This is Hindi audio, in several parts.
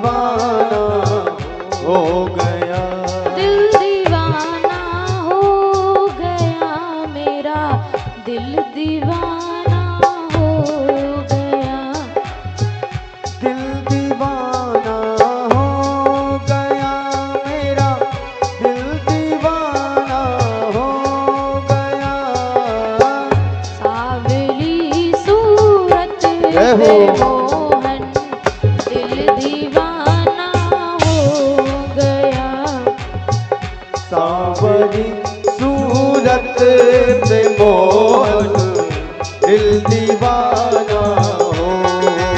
दीवाना हो गया, दिल दीवाना हो गया, मेरा दिल दीवाना हो गया, दिल दीवाना हो गया, मेरा दिल दीवाना हो गया। सावली सूरत पे मोहन दिल दीवाना हो गया, सांवरी सूरत पे मोहन दिल दीवाना हो गया।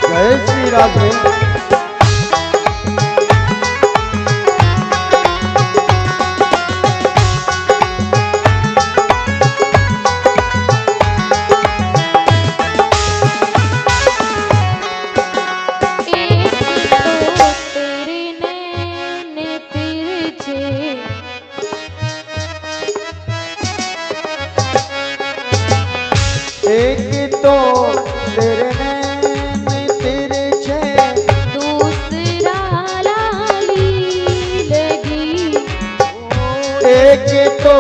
जय श्री राधे। एक तो तेरे नैन तिरछे, दूसरा लाली लगी, एक तो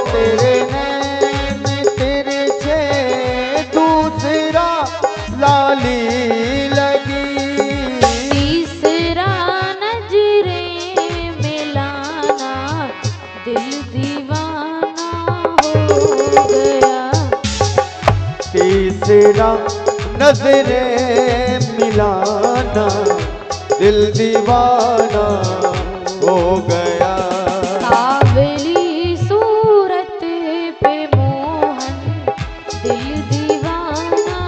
तेरे नैन तिरछे, दूसरा लाली लगी, तीसरा नजरे मिलाना दिल दीवाना हो गया, तीसरा नजरे मिलाना दिल दीवाना हो गया। सावली सूरत पे मोहन दिल दीवाना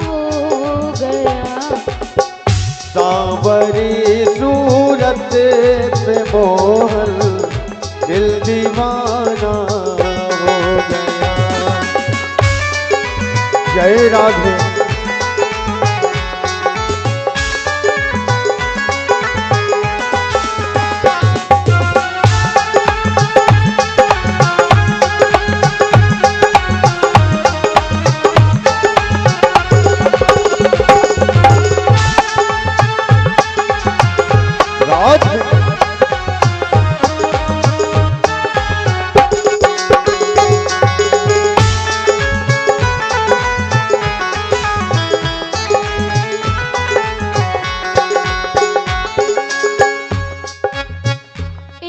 हो गया, सांवरी सूरत पे मोहन दिल दीवाना हो गया। जय राधे। राधे।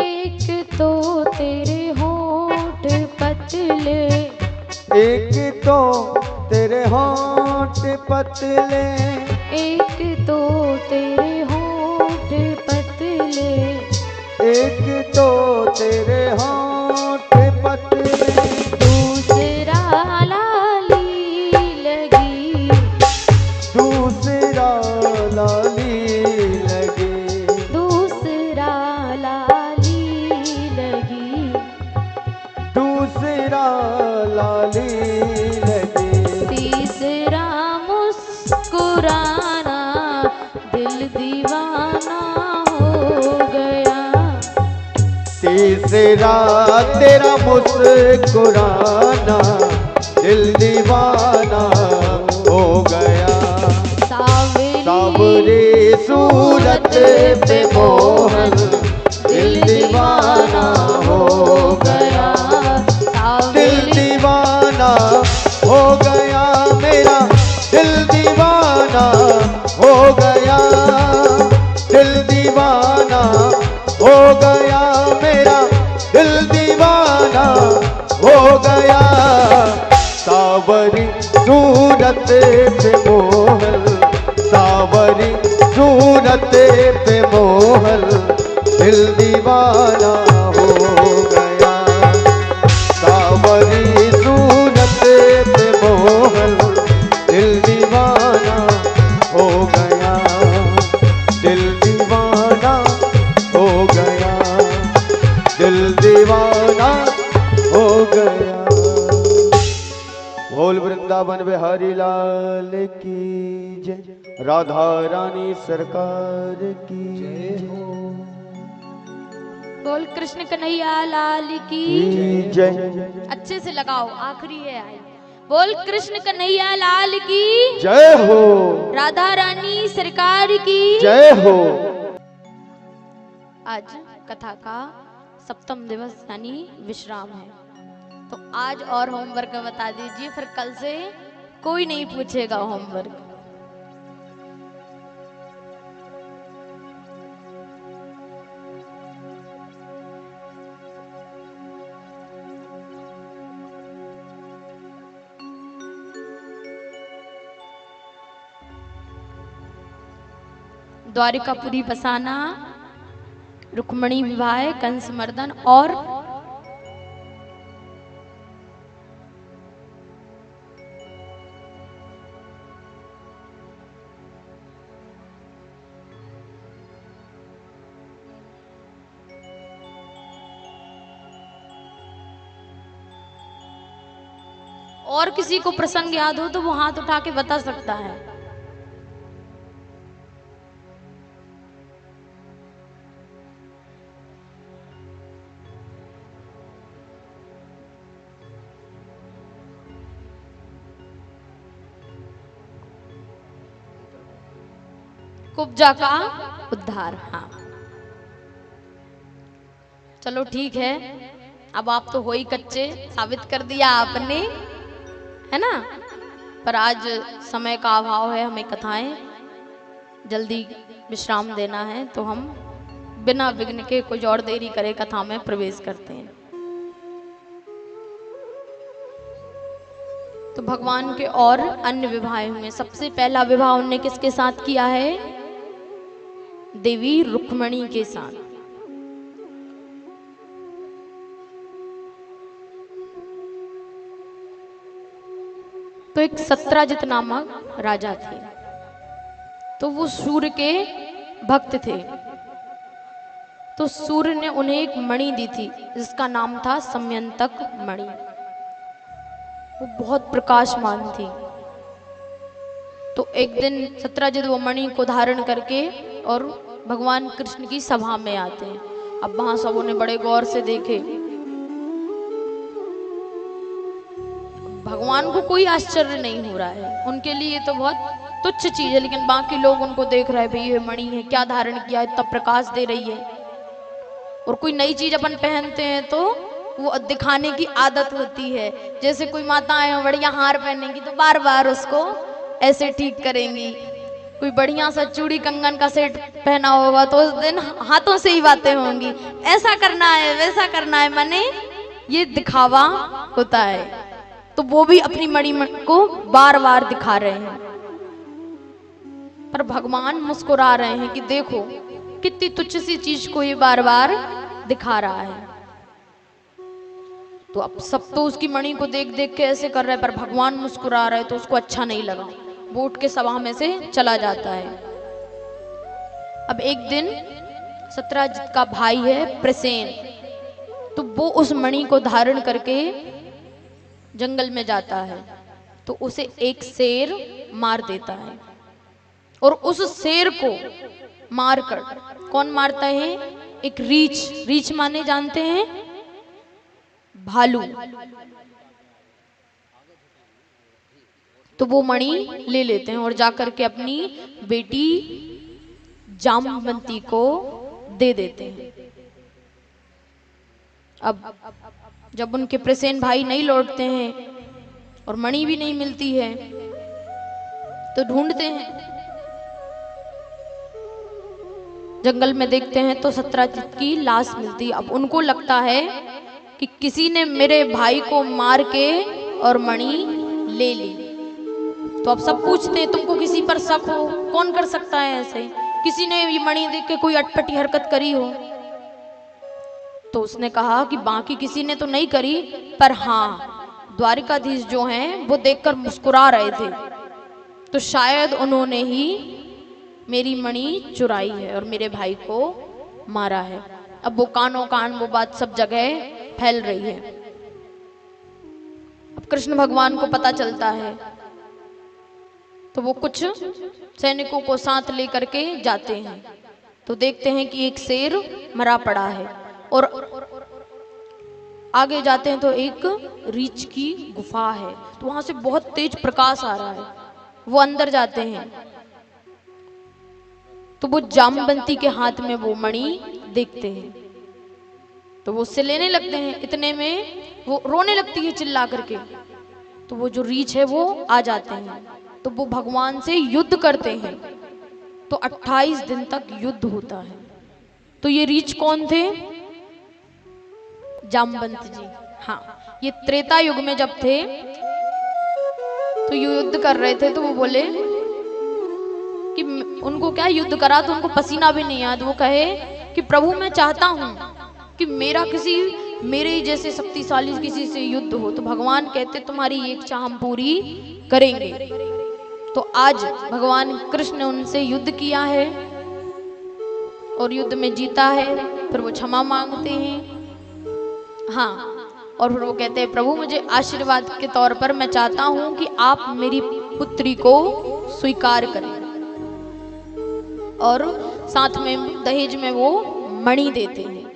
एक तो तेरे होंठ पतले, एक तो तेरे होंठ पतले, एक तो तेरे होंठ पतले, एक तो तेरे होंठ पतले, दूसरा लाली लगी, दूसरा लाली लगी, दूसरा लाली लगी, दूसरा लाली लगी, तीसरा मुस्कुराना दिल दीवाना हो गया, तीसरा तेरा मुस्कुराना दिल दीवाना हो गया। सांवरी सूरत पे मोहन दिल दीवाना हो गया, दिल दीवाना हो गया, मेरा दिल दीवाना हो गया, दिल दीवाना हो गया, मेरा दिल दीवाना हो गया। सांवरी सूरत पे मोहन, सांवरी सूरत पे मोहन दिल दीवाना हो गया, सांवरी सूरत पे मोहन दिल दीवाना हो गया, दिल दीवाना हो गया, दिल दीवाना हो गया। गया। बोल वृंदावन बिहारी लाल की जय, राधा रानी सरकार की जय हो। बोल कृष्ण कन्हैया लाल की जय। अच्छे से लगाओ, आखिरी है आई। बोल कृष्ण कन्हैया लाल की जय हो। राधा रानी सरकार की जय हो। आज कथा का सप्तम दिवस यानी विश्राम है, तो आज और होमवर्क बता दीजिए, फिर कल से कोई नहीं पूछेगा होमवर्क। द्वारिकापुरी बसाना, रुक्मणी विवाह, कंस मर्दन और किसी को प्रसंग याद हो तो वो हाथ उठा के बता सकता है। कुब्जा का उद्धार। हाँ चलो ठीक है, अब आप तो हो ही कच्चे, साबित कर दिया आपने, है ना। पर आज समय का अभाव है, हमें कथाएं जल्दी विश्राम देना है, तो हम बिना विघ्न के कुछ और देरी करे कथा में प्रवेश करते हैं। तो भगवान के और अन्य विवाह हुए। सबसे पहला विवाह उनने किसके साथ किया है? देवी रुक्मणी के साथ। तो एक सत्राजित नामक राजा थे, तो वो सूर्य के भक्त थे। तो सूर्य ने उन्हें एक मणि दी थी जिसका नाम था समयंतक मणि। वो बहुत प्रकाशमान थी। तो एक दिन सत्राजित वो मणि को धारण करके और भगवान कृष्ण की सभा में आते हैं। अब वहां सबों ने बड़े गौर से देखे। भगवान को कोई आश्चर्य नहीं हो रहा है, उनके लिए तो बहुत तुच्छ चीज है, लेकिन बाकी लोग उनको देख रहे हैं, भाई ये मणि है, क्या धारण किया, इतना प्रकाश दे रही है। और कोई नई चीज अपन पहनते हैं तो वो दिखाने की आदत होती है। जैसे कोई माताएं हैं बढ़िया हार पहनेंगी तो बार बार उसको ऐसे ठीक करेंगी। कोई बढ़िया सा चूड़ी कंगन का सेट पहना होगा तो उस दिन हाथों से ही बातें होंगी, ऐसा करना है वैसा करना है, माने ये दिखावा होता है। तो वो भी अपनी मणि को बार बार दिखा रहे हैं। पर भगवान मुस्कुरा रहे हैं कि देखो कितनी तुच्छ सी चीज को ये बार बार दिखा रहा है। तो अब सब तो उसकी मणि को देख देख के ऐसे कर रहे हैं, पर भगवान मुस्कुरा रहे, तो उसको अच्छा नहीं लगा। वो उठ के सभा में से चला जाता है। अब एक दिन सत्राजित का भाई है प्रसेन, तो वो उस मणि को धारण करके जंगल में जाता है। तो उसे एक शेर मार देता है, और उस शेर को मारकर कौन मारता है? एक रीछ। रीछ माने जानते हैं? भालू। तो वो मणि ले लेते हैं और जाकर के अपनी बेटी जामवंती को दे देते हैं। अब जब उनके प्रसेन भाई नहीं लौटते हैं और मणि भी नहीं मिलती है, तो ढूंढते हैं, जंगल में देखते हैं तो सत्राजित की लाश मिलती। अब उनको लगता है कि किसी ने मेरे भाई को मार के और मणि ले ली। तो अब सब पूछते हैं तुमको किसी पर शक हो? कौन कर सकता है ऐसे? किसी ने ये मणि देख के कोई अटपटी हरकत करी हो? तो उसने कहा कि बाकी किसी ने तो नहीं करी, पर हाँ द्वारिकाधीश जो हैं वो देखकर मुस्कुरा रहे थे, तो शायद उन्होंने ही मेरी मणि चुराई है और मेरे भाई को मारा है। अब वो कानों कान वो बात सब जगह फैल रही है। कृष्ण भगवान को पता चलता है तो वो कुछ सैनिकों को साथ लेकर के जाते हैं, तो देखते हैं कि एक शेर मरा पड़ा है, और आगे जाते हैं तो एक रीछ की गुफा है, तो वहां से बहुत तेज प्रकाश आ रहा है। वो अंदर जाते हैं तो वो जामवंती के हाथ में वो मणि देखते हैं, तो वो उससे लेने लगते हैं। इतने में वो रोने लगती है चिल्ला करके, तो वो जो रीछ है वो आ जाते हैं, तो वो भगवान से युद्ध करते हैं। तो 28 दिन तक युद्ध होता है। तो ये रीछ कौन थे? जामवंत जी। हाँ, ये त्रेता युग में जब थे तो युद्ध कर रहे थे, तो वो बोले कि उनको क्या युद्ध करा तो उनको पसीना भी नहीं आया, तो वो कहे कि प्रभु मैं चाहता हूं कि मेरे ही जैसे शक्तिशाली किसी से युद्ध हो। तो भगवान कहते तुम्हारी एक इच्छा हम पूरी करेंगे। तो आज भगवान कृष्ण ने उनसे युद्ध किया है और युद्ध में जीता है। फिर वो क्षमा मांगते हैं, हाँ, और फिर वो कहते हैं प्रभु मुझे आशीर्वाद के तौर पर मैं चाहता हूं कि आप मेरी पुत्री को स्वीकार करें, और साथ में दहेज में वो मणि देते हैं।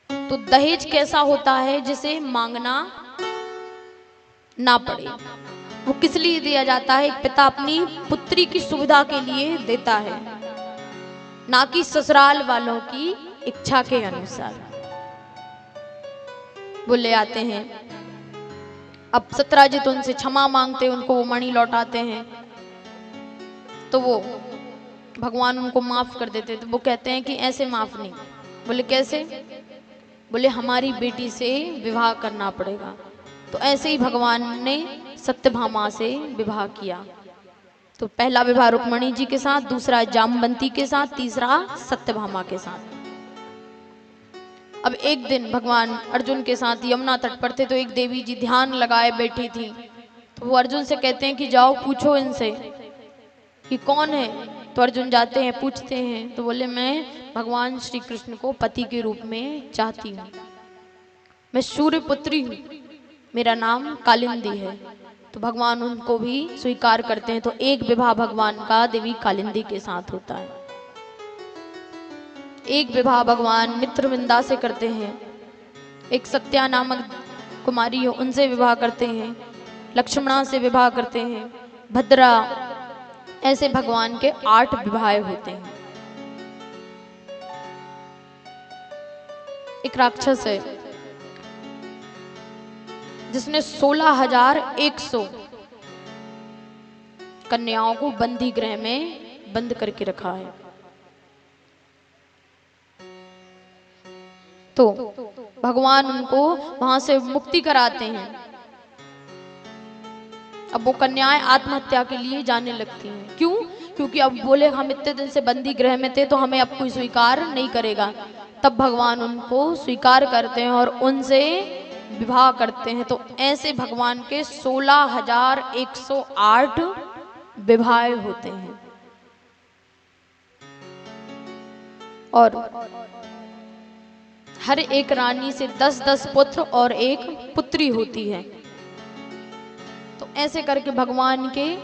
तो दहेज कैसा होता है जिसे मांगना ना पड़े, वो किस लिए दिया जाता है? एक पिता अपनी पुत्री की सुविधा के लिए देता है, ना कि ससुराल वालों की इच्छा के अनुसार। वो ले आते हैं। अब सत्राजित उनसे क्षमा मांगते, उनको वो मणि लौटाते हैं, तो वो भगवान उनको माफ कर देते। तो वो कहते हैं कि ऐसे माफ नहीं। बोले कैसे? बोले हमारी बेटी से विवाह करना पड़ेगा। तो ऐसे ही भगवान ने सत्यभामा से विवाह किया। तो पहला विवाह रुक्मणी जी के साथ, दूसरा जामवंती के साथ, तीसरा सत्यभामा के साथ। अब एक दिन भगवान अर्जुन के साथ यमुना तट पर थे, तो एक देवी जी ध्यान लगाए बैठी थी। तो वो अर्जुन से कहते हैं कि जाओ पूछो इनसे कि कौन है। तो अर्जुन जाते हैं, पूछते हैं, तो बोले मैं भगवान श्री कृष्ण को पति के रूप में चाहती हूँ, मैं सूर्य पुत्री हूँ, मेरा नाम कालिंदी है। तो भगवान उनको भी स्वीकार करते हैं। तो एक विवाह भगवान का देवी कालिंदी के साथ होता है। एक विवाह भगवान मित्रविंदा से करते हैं, एक सत्या नामक कुमारी हो उनसे विवाह करते हैं, लक्ष्मणा से विवाह करते हैं, भद्रा, ऐसे भगवान के 8 विवाह होते हैं। एक राक्षस है जिसने 16,100 कन्याओं को बंदी गृह में बंद करके रखा है। तो भगवान उनको वहां से मुक्ति कराते हैं। अब वो कन्याएं आत्महत्या के लिए जाने लगती हैं। क्यों? क्योंकि अब बोले हम इतने दिन से बंदी गृह में थे तो हमें अब कोई स्वीकार नहीं करेगा। तब भगवान उनको स्वीकार करते हैं और उनसे विवाह करते हैं। तो ऐसे भगवान के 16,108 विवाह होते हैं। और हर एक रानी से 10-10 पुत्र और एक पुत्री होती है। तो ऐसे करके भगवान के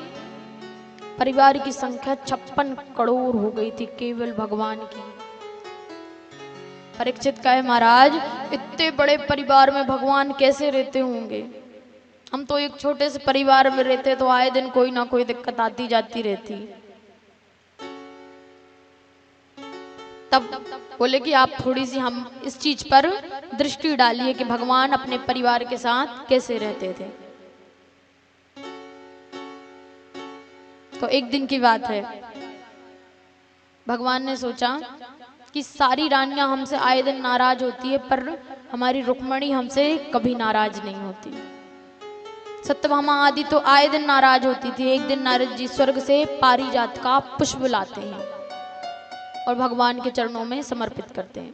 परिवार की संख्या 56 करोड़ हो गई थी केवल भगवान की। परीक्षित कहे महाराज इतने बड़े परिवार में भगवान कैसे रहते होंगे? हम तो एक छोटे से परिवार में रहते तो आए दिन कोई ना कोई दिक्कत आती जाती रहती। तब बोले कि आप थोड़ी सी हम इस चीज पर दृष्टि डालिए कि भगवान अपने परिवार के साथ कैसे रहते थे। तो एक दिन की बात है, भगवान ने सोचा कि सारी रानियां हमसे आए दिन नाराज होती है पर हमारी रुक्मणी हमसे कभी नाराज नहीं होती। सत्यभामा आदि तो आए दिन नाराज होती थी। एक दिन नारद जी स्वर्ग से पारिजात का पुष्प लाते हैं और भगवान के चरणों में समर्पित करते हैं।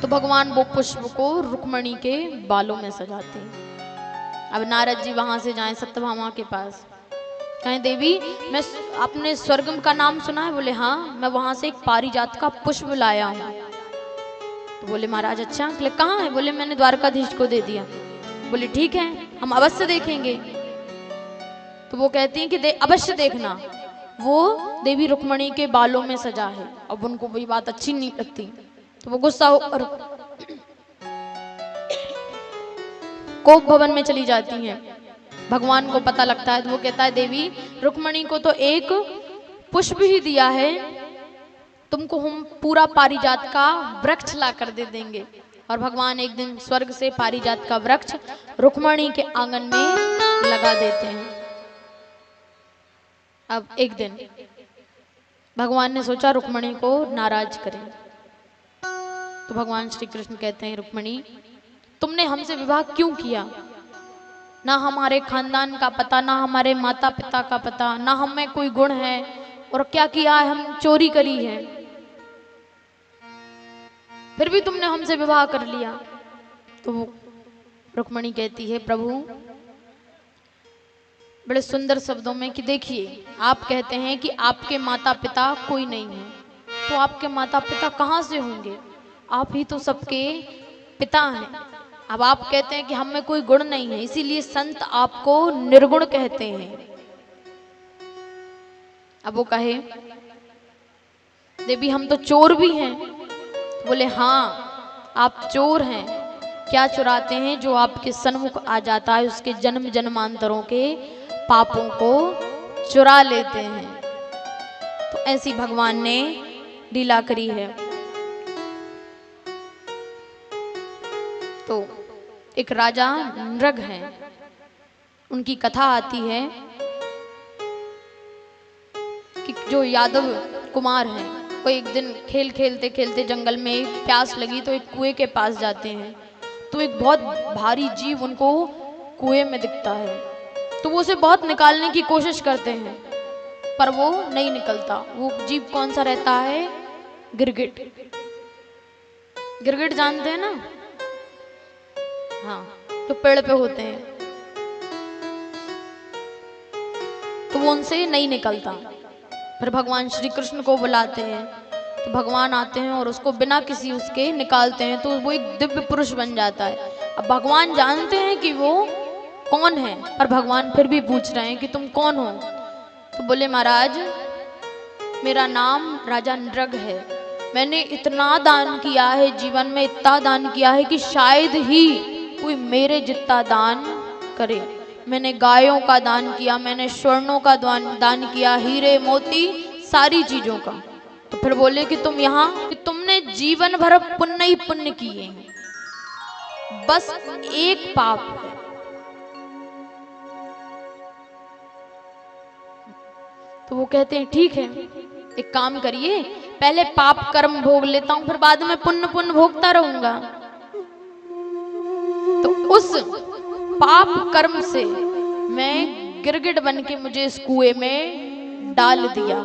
तो भगवान वो पुष्प को रुक्मणी के बालों में सजाते हैं। अब नारद जी वहां से जाएं सत्यभामा के पास, कहें देवी मैं आपने स्वर्ग का नाम सुना है? बोले हाँ, मैं वहां से एक पारिजात का पुष्प लाया हूँ। तो बोले महाराज अच्छा, बोले कहाँ है? बोले मैंने द्वारकाधीश को दे दिया। बोले ठीक है, हम अवश्य देखेंगे। तो वो कहती हैं कि अवश्य देखना, वो देवी रुक्मणी के बालों में सजा है। अब उनको वही बात अच्छी नहीं लगती, तो वो गुस्सा होकर कोप भवन में चली जाती हैं। भगवान को पता लगता है तो वो कहता है देवी रुक्मणी को तो एक पुष्प ही दिया है, तुमको हम पूरा पारिजात का वृक्ष ला कर दे देंगे। और भगवान एक दिन स्वर्ग से पारिजात का वृक्ष रुक्मणी के आंगन में लगा देते हैं। अब एक दिन भगवान ने सोचा रुक्मणी को नाराज करें, तो भगवान श्री कृष्ण कहते हैं रुक्मणी तुमने हमसे विवाह क्यों किया? ना हमारे खानदान का पता, ना हमारे माता पिता का पता, ना हम में कोई गुण है, और क्या किया है, हम चोरी करी है, फिर भी तुमने हमसे विवाह कर लिया। तो रुक्मणी कहती है प्रभु बड़े सुंदर शब्दों में कि देखिए आप कहते हैं कि आपके माता पिता कोई नहीं है, तो आपके माता पिता कहाँ से होंगे? आप ही तो सबके पिता हैं। अब आप कहते हैं कि हम में कोई गुण नहीं है, इसीलिए संत आपको निर्गुण कहते हैं। अब वो कहे देवी हम तो चोर भी हैं। तो बोले हाँ आप चोर हैं, क्या चुराते हैं? जो आपके सन्मुख आ जाता है उसके जन्म जन्मांतरों के पापों को चुरा लेते हैं। तो ऐसी भगवान ने लीला करी है। तो एक राजा नृग हैं, उनकी कथा आती है कि जो यादव कुमार हैं वो एक दिन खेलते खेलते जंगल में प्यास लगी तो एक कुएं के पास जाते हैं। तो एक बहुत भारी जीव उनको कुएं में दिखता है, तो वो उसे बहुत निकालने की कोशिश करते हैं पर वो नहीं निकलता। वो जीव कौन सा रहता है? गिरगिट। गिरगिट जानते हैं ना? हाँ, जो पेड़ पे होते हैं, तो वो उनसे नहीं निकलता। फिर भगवान श्री कृष्ण को बुलाते हैं, तो भगवान आते हैं और उसको बिना किसी उसके निकालते हैं, तो वो एक दिव्य पुरुष बन जाता है। अब भगवान जानते हैं कि वो कौन है, पर भगवान फिर भी पूछ रहे हैं कि तुम कौन हो? तो बोले महाराज मेरा नाम राजा नृग है, मैंने इतना दान किया है, जीवन में इतना दान किया है कि शायद ही कोई मेरे जितना दान करे। मैंने गायों का दान किया, मैंने स्वर्णों का दान किया, हीरे मोती सारी चीजों का। तो फिर बोले कि तुम यहाँ कि तुमने जीवन भर पुण्य ही पुण्य किए हैं, बस एक पाप है। तो वो कहते हैं ठीक है एक काम करिए, पहले पाप कर्म भोग लेता हूं, फिर बाद में पुण्य पुण्य भोगता रहूंगा। तो उस पाप कर्म से मैं गिरगिट बन के मुझे इस कुएं में डाल दिया,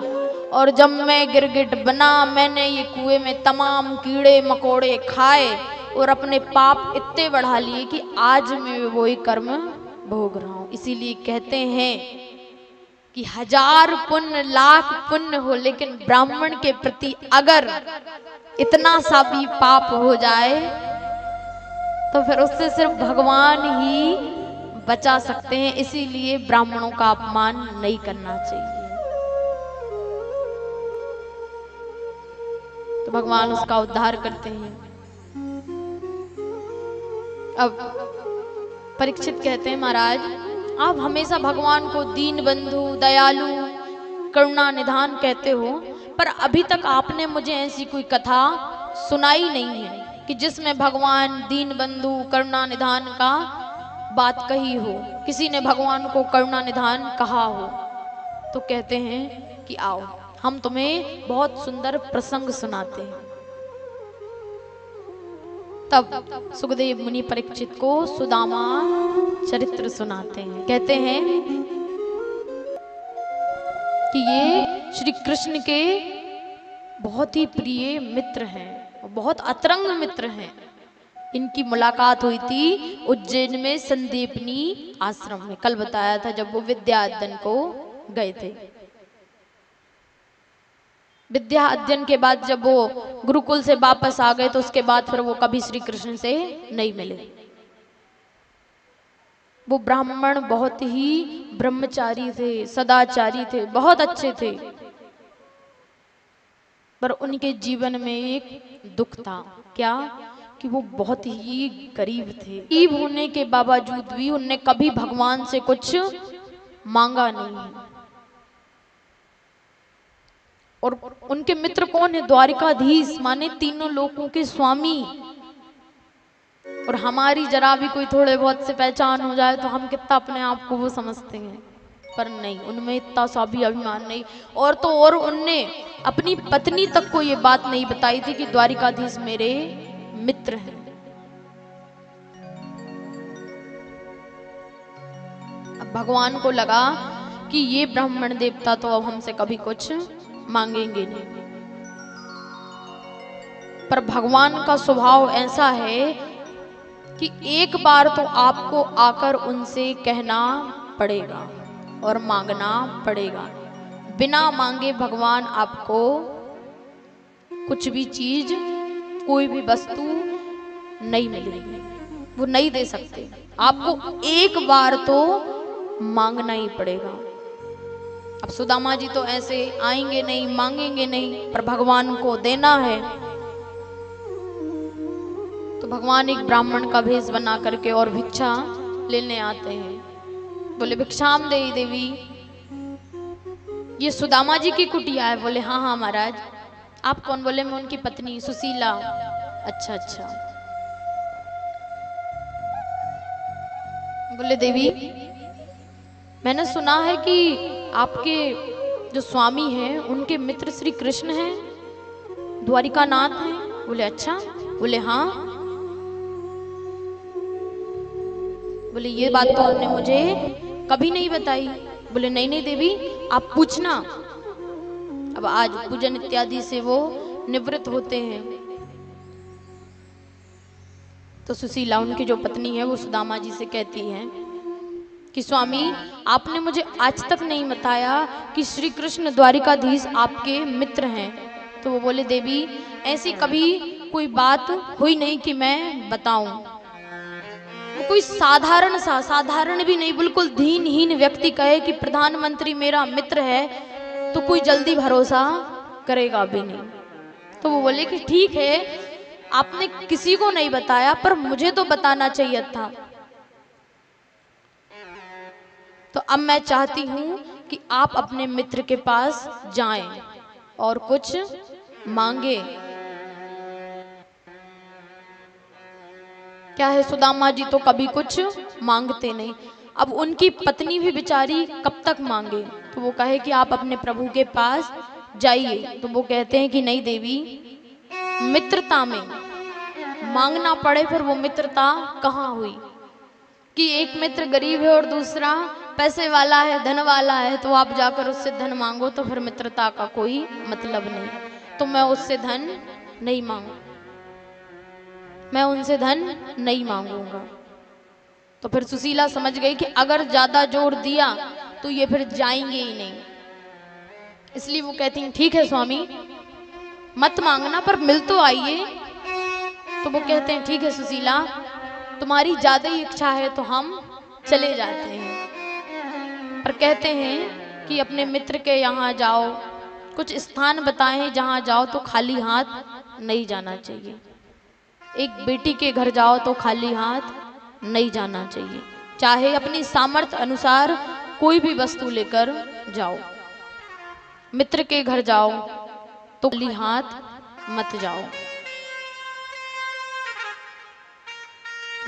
और जब मैं गिरगिट बना मैंने ये कुएं में तमाम कीड़े मकोड़े खाए और अपने पाप इतने बढ़ा लिए कि आज मैं वही कर्म भोग रहा हूं। इसीलिए कहते हैं कि 1000 पुण्य लाख पुण्य हो, लेकिन ब्राह्मण के प्रति अगर इतना सा भी पाप हो जाए तो फिर उससे सिर्फ भगवान ही बचा सकते हैं। इसीलिए ब्राह्मणों का अपमान नहीं करना चाहिए। तो भगवान उसका उद्धार करते हैं। अब परीक्षित कहते हैं महाराज आप हमेशा भगवान को दीन बंधु दयालु करुणा निधान कहते हो, पर अभी तक आपने मुझे ऐसी कोई कथा सुनाई नहीं है कि जिसमें भगवान दीन बंधु करुणा निधान का बात कही हो, किसी ने भगवान को करुणा निधान कहा हो। तो कहते हैं कि आओ हम तुम्हें बहुत सुंदर प्रसंग सुनाते हैं। तब सुखदेव मुनि परीक्षित को सुदामा चरित्र सुनाते हैं। कहते हैं कि ये श्री कृष्ण के बहुत ही प्रिय मित्र हैं, बहुत अतरंग मित्र हैं। इनकी मुलाकात हुई थी उज्जैन में संदीपनी आश्रम में, कल बताया था जब वो विद्या अध्ययन को गए थे। विद्या अध्ययन के बाद जब वो गुरुकुल से वापस आ गए तो उसके बाद फिर वो कभी श्री कृष्ण से नहीं मिले। वो ब्राह्मण बहुत ही ब्रह्मचारी थे, सदाचारी थे, बहुत अच्छे थे, पर उनके जीवन में एक दुख था। क्या? कि वो बहुत ही गरीब थे। गरीब होने के बावजूद भी उनने कभी भगवान से कुछ मांगा नहीं। और उनके मित्र कौन है? द्वारिकाधीश, माने तीनों लोकों के स्वामी। और हमारी जरा भी कोई थोड़े बहुत से पहचान हो जाए तो हम कितना अपने आप को वो समझते हैं, पर नहीं, उनमें इतना सा भी अभिमान नहीं। और तो और उनने अपनी पत्नी तक को ये बात नहीं बताई थी कि द्वारिकाधीश मेरे मित्र हैं। अब भगवान को लगा कि ये ब्राह्मण देवता तो अब हमसे कभी कुछ मांगेंगे नहीं। पर भगवान का स्वभाव ऐसा है कि एक बार तो आपको आकर उनसे कहना पड़ेगा और मांगना पड़ेगा। बिना मांगे भगवान आपको कुछ भी चीज, कोई भी वस्तु नहीं मिलेगी, वो नहीं दे सकते। आपको एक बार तो मांगना ही पड़ेगा। अब सुदामा जी तो ऐसे आएंगे नहीं, मांगेंगे नहीं, पर भगवान को देना है। तो भगवान एक ब्राह्मण का भेष बना करके और भिक्षा लेने आते हैं। बोले भिक्षाम देहि देवी, ये सुदामा जी की कुटिया है? बोले हाँ हाँ महाराज। आप कौन? बोले मैं उनकी पत्नी सुशीला। अच्छा अच्छा। बोले देवी, मैंने सुना है कि आपके जो स्वामी हैं उनके मित्र श्री कृष्ण हैं, द्वारिकानाथ हैं। बोले अच्छा। बोले हाँ। बोले ये बात तो उन्होंने मुझे कभी नहीं बताई। बोले नहीं नहीं देवी, आप पूछना। अब आज पूजन इत्यादि से वो निवृत्त होते हैं। तो सुशीला, उनकी जो पत्नी है, वो सुदामा जी से कहती है कि स्वामी, आपने मुझे आज तक नहीं बताया कि श्री कृष्ण द्वारिकाधीश आपके मित्र हैं। तो वो बोले देवी, ऐसी कभी कोई बात हुई नहीं कि मैं बताऊं। कोई साधारण भी नहीं, बिल्कुल दीनहीन व्यक्ति कहे कि प्रधानमंत्री मेरा मित्र है, तो कोई जल्दी भरोसा करेगा भी नहीं। तो वो बोले कि ठीक है, आपने किसी को नहीं बताया, पर मुझे तो बताना चाहिए था। तो अब मैं चाहती हूं कि आप अपने मित्र के पास जाएं और कुछ मांगे। क्या है, सुदामा जी तो कभी कुछ मांगते नहीं। अब उनकी पत्नी भी बेचारी कब तक मांगे। तो वो कहे कि आप अपने प्रभु के पास जाइए। तो वो कहते हैं कि नहीं देवी, मित्रता में मांगना पड़े, फिर वो मित्रता कहाँ हुई कि एक मित्र गरीब है और दूसरा पैसे वाला है, धन वाला है, तो आप जाकर उससे धन मांगो तो फिर मित्रता का कोई मतलब नहीं। तो मैं उससे धन नहीं मांगू, मैं उनसे धन नहीं मांगूंगा। तो फिर सुशीला समझ गई कि अगर ज्यादा जोर दिया तो ये फिर जाएंगे ही नहीं। इसलिए वो कहती हैं ठीक है स्वामी, मत मांगना, पर मिल तो आइए। तो वो कहते हैं ठीक है सुशीला, तुम्हारी ज्यादा ही इच्छा है तो हम चले जाते हैं। पर कहते हैं कि अपने मित्र के यहाँ जाओ, कुछ स्थान बताएं जहाँ जाओ तो खाली हाथ नहीं जाना चाहिए। एक बेटी के घर जाओ तो खाली हाथ नहीं जाना चाहिए, चाहे अपनी सामर्थ्य अनुसार कोई भी वस्तु लेकर जाओ। मित्र के घर जाओ तो खाली हाथ मत जाओ।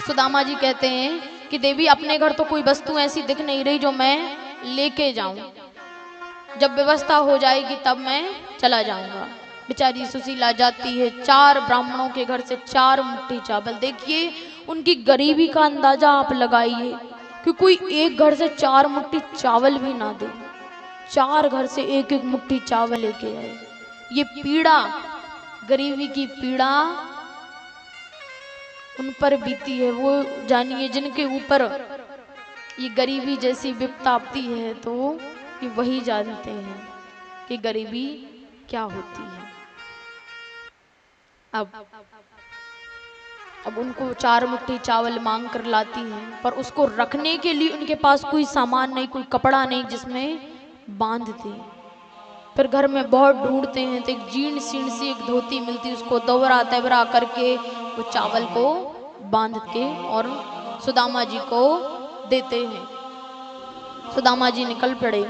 सुदामा जी कहते हैं कि देवी, अपने घर तो कोई वस्तु ऐसी दिख नहीं रही जो मैं लेके जाऊं, जब व्यवस्था हो जाएगी तब मैं चला जाऊंगा। बेचारी सुशीला जाती है, 4 ब्राह्मणों के घर से 4 मुट्ठी चावल। देखिए उनकी गरीबी का अंदाजा आप लगाइए कि कोई एक घर से 4 मुट्ठी चावल भी ना दे, 4 घर से एक एक मुट्ठी चावल लेके आए। ये पीड़ा, गरीबी की पीड़ा उन पर बीती है, वो जानिए जिनके ऊपर ये गरीबी जैसी विपदा आती है, तो ये वही जानते हैं कि गरीबी क्या होती है। अब अब उनको 4 मुट्ठी चावल मांग कर लाती हैं, पर उसको रखने के लिए उनके पास कोई सामान नहीं, कोई कपड़ा नहीं जिसमें बांध दे। फिर घर में बहुत ढूंढते हैं तो एक जीर्ण सीर्ण सी एक धोती मिलती, उसको दोबरा तेबरा करके वो चावल को बांध के और सुदामा जी को देते हैं। सुदामा जी निकल पड़े।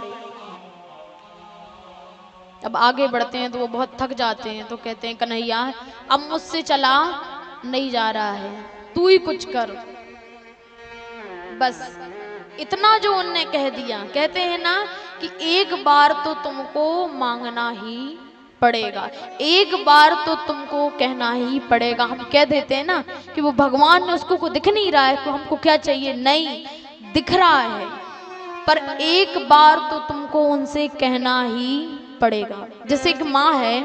अब आगे बढ़ते हैं तो वो बहुत थक जाते हैं, तो कहते हैं कन्हैया अब मुझसे चला नहीं जा रहा है, तू ही कुछ कर। बस इतना जो उनने कह दिया। कहते हैं ना कि एक बार तो तुमको मांगना ही पड़ेगा, एक बार तो तुमको कहना ही पड़ेगा। हम कह देते हैं ना कि वो भगवान ने उसको दिख नहीं रहा है कि हमको क्या चाहिए, नहीं दिख रहा है, पर एक बार तो तुमको उनसे कहना ही पड़ेगा। जैसे एक माँ है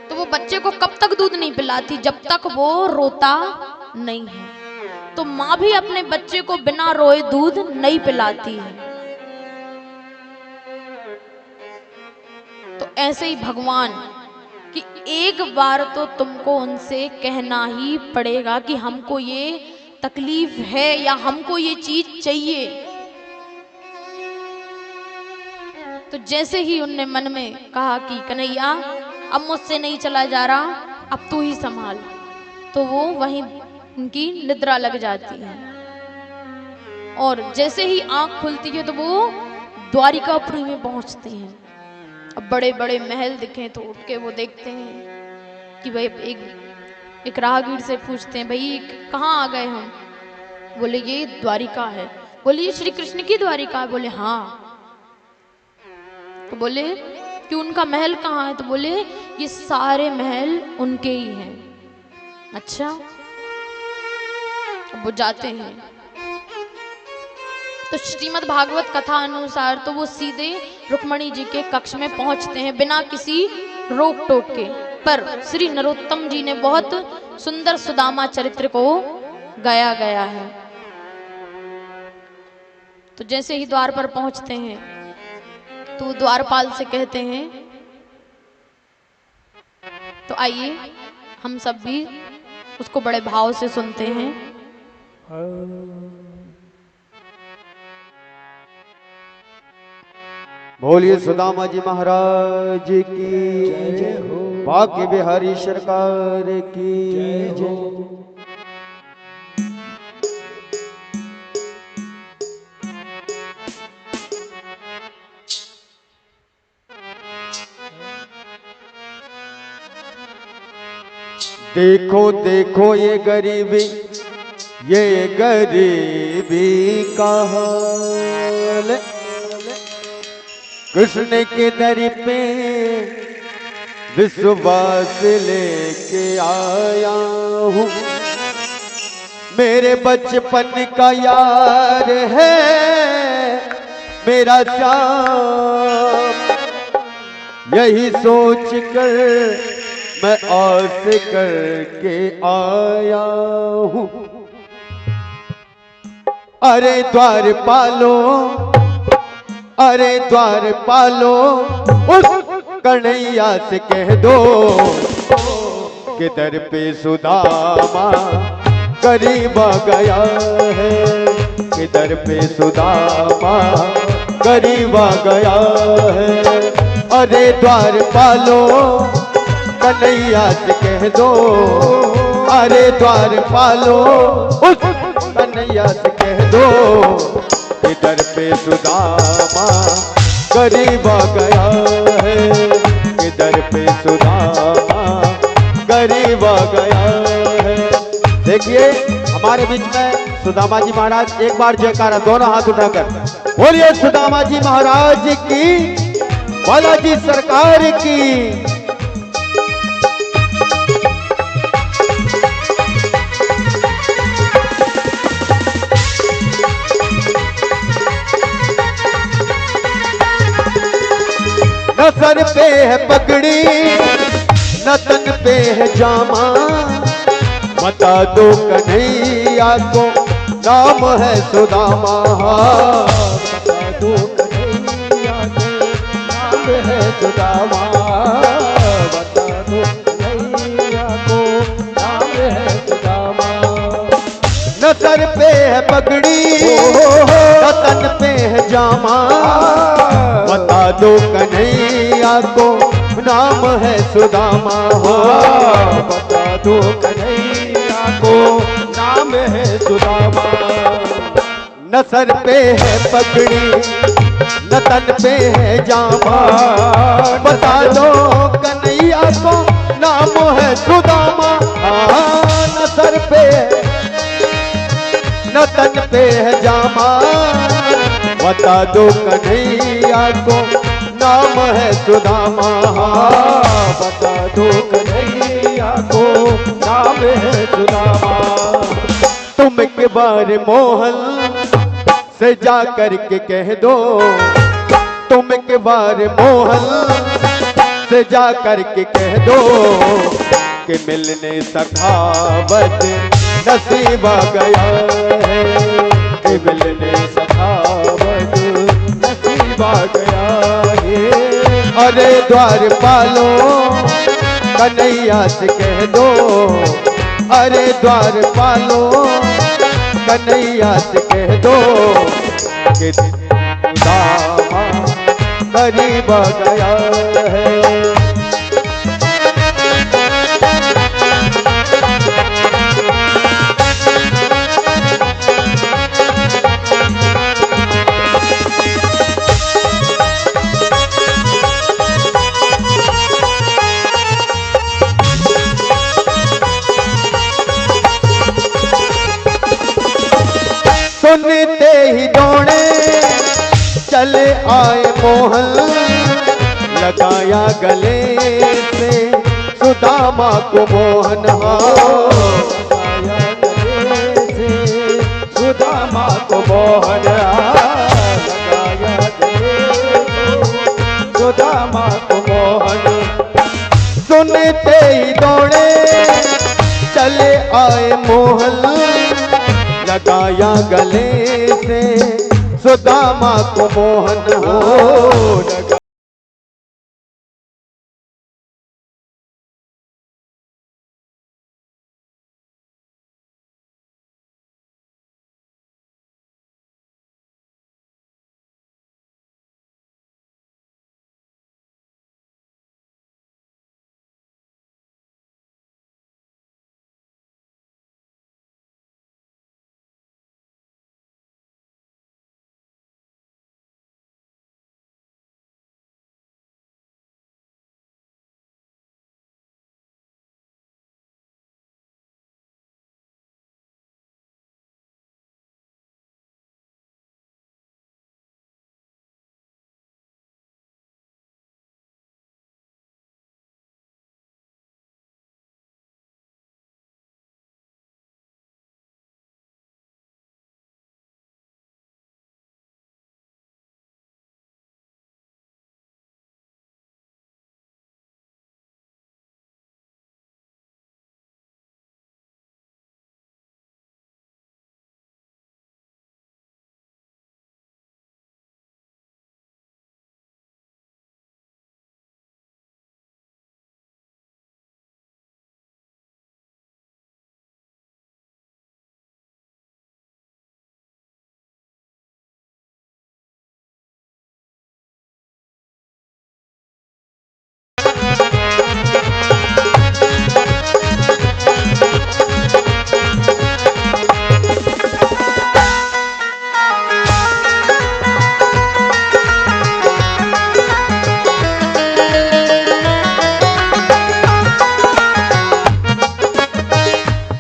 तो वो बच्चे को कब तक दूध नहीं पिलाती, जब तक वो रोता नहीं है। तो माँ भी अपने बच्चे को बिना रोए दूध नहीं पिलाती है। तो ऐसे ही भगवान कि एक बार तो तुमको उनसे कहना ही पड़ेगा कि हमको ये तकलीफ है या हमको ये चीज चाहिए। तो जैसे ही उनने मन में कहा कि कन्हैया अब मुझसे नहीं चला जा रहा, अब तू ही संभाल, तो वो वहीं उनकी निद्रा लग जाती है। और जैसे ही आंख खुलती है तो वो द्वारिकापुरी में पहुंचते हैं। अब बड़े बड़े महल दिखे तो उठ के वो देखते हैं कि भाई एक राहगीर से पूछते हैं, भाई कहाँ आ गए हम? बोले ये द्वारिका है। बोले ये श्री कृष्ण की द्वारिका है? बोले हाँ। तो बोले कि उनका महल कहाँ है? तो बोले ये सारे महल उनके ही हैं। अच्छा। अब वो जाते हैं तो श्रीमद् भागवत कथा अनुसार तो वो सीधे रुक्मणी जी के कक्ष में पहुंचते हैं बिना किसी रोक टोक के। पर श्री नरोत्तम जी ने बहुत सुंदर सुदामा चरित्र को गाया गया है। तो जैसे ही द्वार पर पहुंचते हैं तो द्वारपाल से कहते हैं, तो आइए हम सब भी उसको बड़े भाव से सुनते हैं। बोलिए सुदामा जी महाराज की जय हो, भाग्य बिहारी सरकार की जय हो। देखो देखो ये गरीबी का हाल, कृष्ण के दर पे विश्वास लेके आया हूँ। मेरे बचपन का यार है मेरा श्याम, यही सोच कर मैं आस करके आया हूँ। अरे द्वार पालो, अरे द्वार पालो, उस कन्हैया से कह दो कि दर पे सुदामा करीब आ गया है, कि दर पे सुदामा करीब आ गया है। अरे द्वार पालो, कन्हैया से कह दो, अरे द्वार पालो, उस कन्हैया से कह दो कि दर पे सुदामा करीब आ गया है, कि दर पे सुदामा करीब आ गया है। देखिए हमारे बीच में सुदामा जी महाराज, एक बार जयकारा दोनों हाथ उठाकर बोलिए सुदामा जी महाराज की, बालाजी सरकार की। न सर पे है पगड़ी, न तन पे है जामा, बता दो कन्हैया को नाम है सुदामा। बता दो कन्हैया को नाम है सुदामा, बता दो कन्हैया को न सर पे है पगड़ी न तन पे है जामा, बता दो कन्हैया को नाम है सुदामा हो, बता दो कन्हैया को नाम है सुदामा। न सर पे है पगड़ी न तन पे है जामा, बता दो कन्हैया को नाम है सुदामा। न सर पे न तन पे है जामा, बता दो कन्हैया को नाम है सुदामा। बता दो कन्हैया को नाम है सुदामा। तुम के बारे मोहन से जा कर के कह दो, तुम के बारे मोहन से जा कर के कह दो कि मिलने सखावत नसीबा गया है, कि मिलने सखावत नसीबा गया है। अरे द्वार पालो कन्हैया से कह दो, अरे द्वार पालो कन्हैया से कह दो कि सुदामा करीब गया है। सुनते ही दौड़े चले आए मोहन, लगाया गले से सुदामा को मोहन। लगाया गले से सुदामा को मोहन, लगाया गले से सुदामा को मोहन। सुनते ही दौड़े चले आए मोहन, लगाया गले से सुदामा को मोहन हो।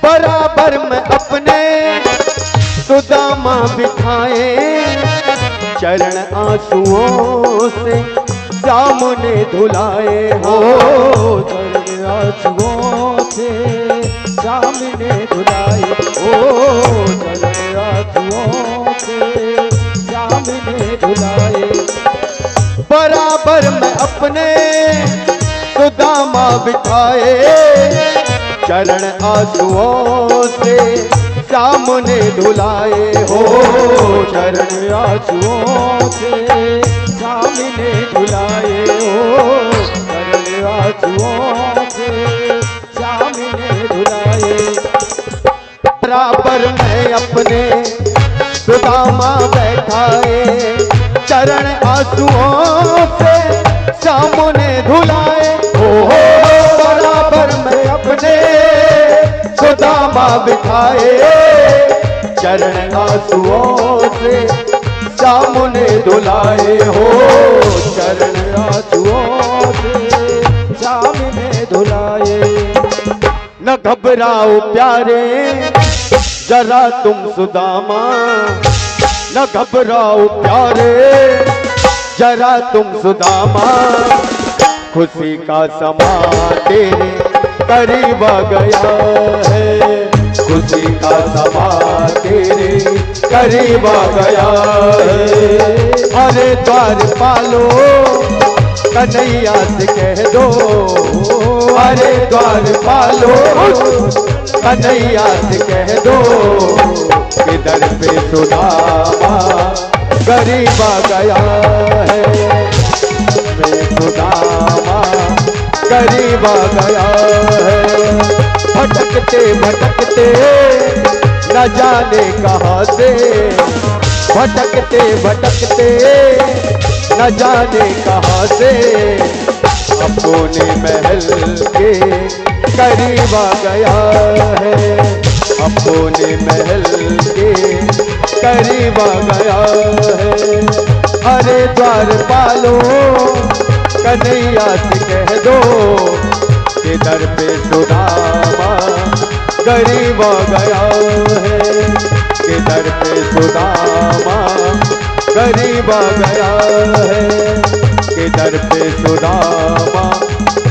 बराबर में अपने सुदामा बिठाए, चरण आंसुओं से सामने धुलाए हो। चरण आंसुओं से सामने धुलाए हो, चरण आंसुओं से सामने धुलाए। बराबर में अपने सुदामा बिठाए, चरण आंसुओं से सामने धुलाए हो। चरण आंसुओं से सामने धुलाए हो, चरण आंसुओं से सामने धुलाए। बराबर में अपने सुदामा बैठाए, चरण आंसुओं से सामने धुलाए। हो बराबर में अपने सुदामा बिठाए, चरण आंसुओं से सामने धुलाए। हो चरण आंसुओं से सामने धुलाए। न घबराओ प्यारे जरा तुम सुदामा, न घबराओ प्यारे जरा तुम सुदामा, खुशी का समा तेरे करीब आ गया है, खुशी का समा तेरे करीब आ गया है। अरे द्वारपालो कन्हैया से कह दो, अरे द्वारपालो कन्हैया से कह दो, कि दर पे सुदामा गरीब आ गया है, पे सुदामा गरीब आ गया है। भटकते भटकते न जाने कहाँ से, भटकते भटकते न जाने कहाँ से, अपने महल के करीब आ गया है, अपने महल के करीब आ गया है। अरे द्वारपालो कन्हैया से कह दो, कि दर पे सुदामा गरीब आ गया है, कि दर पे सुदामा गरीब आ गया है, कि दर पे सुदामा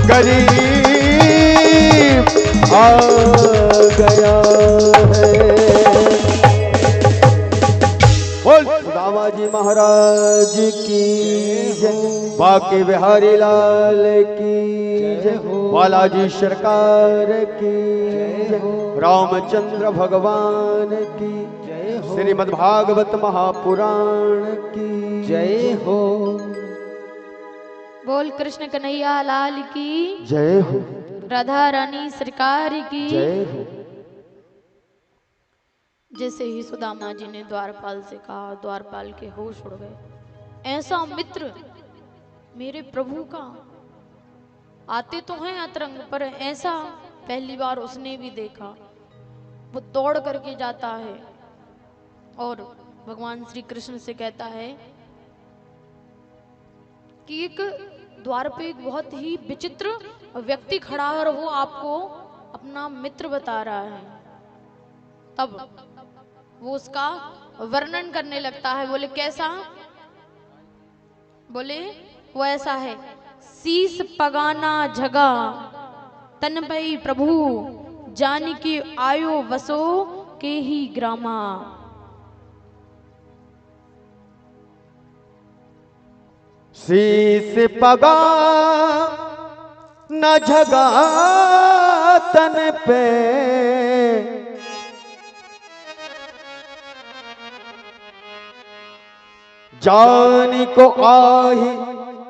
गरीब आ गया है। बोल सुदामा जी महाराज की जय, बाके बिहारी लाल की जय, बालाजी सरकार की जय, रामचंद्र भगवान की जय, श्रीमद् भागवत महापुराण की जय हो। बोल कृष्ण कन्हैया लाल की जय हो, राधा रानी सरकार की जय हो। जैसे ही सुदामा जी ने द्वारपाल से कहा, द्वारपाल के होश उड़ गए। ऐसा मित्र मेरे प्रभु का, आते तो हैं अतरंग, पर ऐसा पहली बार उसने भी देखा। वो दौड़ करके जाता है और भगवान श्री कृष्ण से कहता है कि एक द्वार पे एक बहुत ही विचित्र व्यक्ति खड़ा है और वो आपको अपना मित्र बता रहा है। तब वो उसका वर्णन करने लगता है। बोले कैसा? बोले वो ऐसा है, शीस पगाना झगा तन पई प्रभु जानी की आयो वसो के ही ग्रामा। शीस पगा न झगा तन पे, जान को आही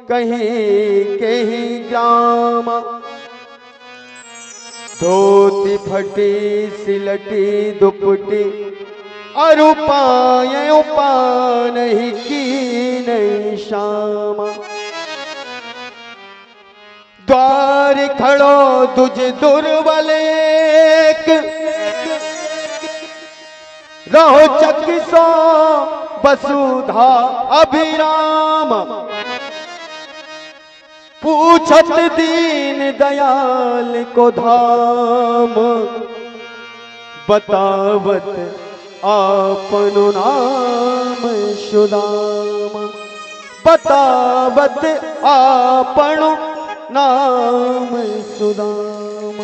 कहीं कहीं ग्राम, धोती फटी सिलटी दुपटी अरुपाय उपान ही की नहीं शाम। द्वार खड़ो दुज दुर्बल एक, रहो चक सो वसुधा अभिराम। पूछत दीन दयाल को धाम, बतावत आपन नाम सुदाम, बतावत आपन नाम सुदाम।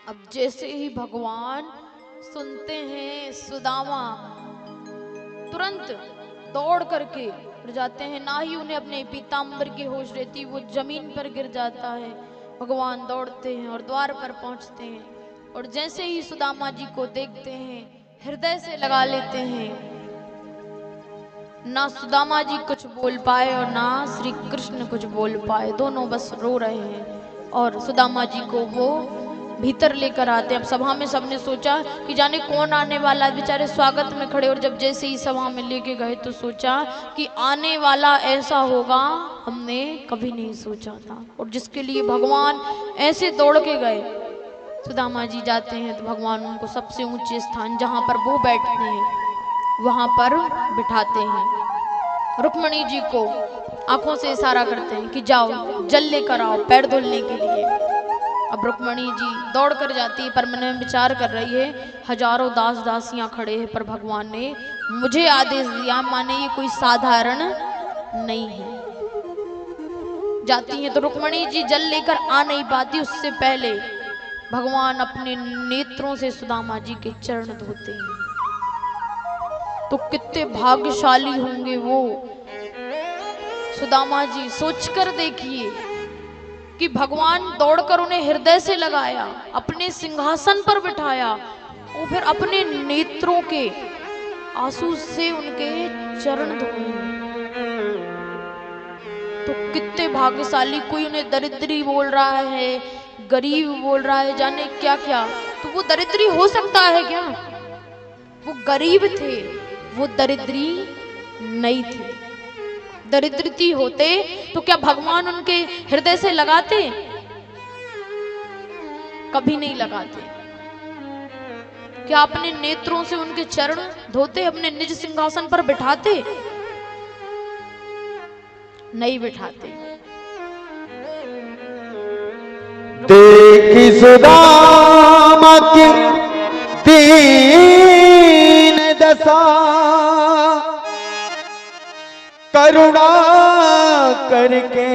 अब जैसे ही भगवान सुनते हैं सुदामा तुरंत दौड़ करके गिर जाते हैं। ना ही उन्हें अपने पीताम्बर की होश रहती, वो जमीन पर गिर जाता है। भगवान दौड़ते हैं और द्वार पर पहुंचते हैं और जैसे ही सुदामा जी को देखते हैं हृदय से लगा लेते हैं। ना सुदामा जी कुछ बोल पाए और ना श्री कृष्ण कुछ बोल पाए, दोनों बस रो रहे हैं। और सुदामा जी को वो भीतर लेकर आते हैं। अब सभा में सबने सोचा कि जाने कौन आने वाला है, बेचारे स्वागत में खड़े, और जब जैसे ही सभा में लेके गए तो सोचा कि आने वाला ऐसा होगा हमने कभी नहीं सोचा था, और जिसके लिए भगवान ऐसे दौड़ के गए। सुदामा जी जाते हैं तो भगवान उनको सबसे ऊंचे स्थान जहाँ पर वो बैठते हैं वहाँ पर बिठाते हैं। रुक्मणी जी को आंखों से इशारा करते हैं कि जाओ जल लेकर आओ पैर धुलने के लिए। अब रुक्मणी जी दौड़ कर जाती है, पर मन में विचार कर रही है हजारों दास दासियां खड़े हैं, पर भगवान ने मुझे आदेश दिया, माने ये कोई साधारण नहीं है। जाती है तो रुक्मणी जी जल लेकर आ नहीं पाती, उससे पहले भगवान अपने नेत्रों से सुदामा जी के चरण धोते हैं। तो कितने भाग्यशाली होंगे वो सुदामा जी। सोचकर देखिए कि भगवान दौड़कर उन्हें हृदय से लगाया, अपने सिंहासन पर बिठाया और फिर अपने नेत्रों के आंसू से उनके चरण धोए। तो कितने भाग्यशाली। कोई उन्हें दरिद्री बोल रहा है, गरीब बोल रहा है, जाने क्या क्या, तो वो दरिद्री हो सकता है क्या? वो गरीब थे, वो दरिद्री नहीं थे। दरिद्रती होते तो क्या भगवान उनके हृदय से लगाते? कभी नहीं लगाते। क्या अपने नेत्रों से उनके चरण धोते, अपने निज सिंहासन पर बिठाते? नहीं बिठाते। देखी सुदामा की दीन दशा, करुणा करके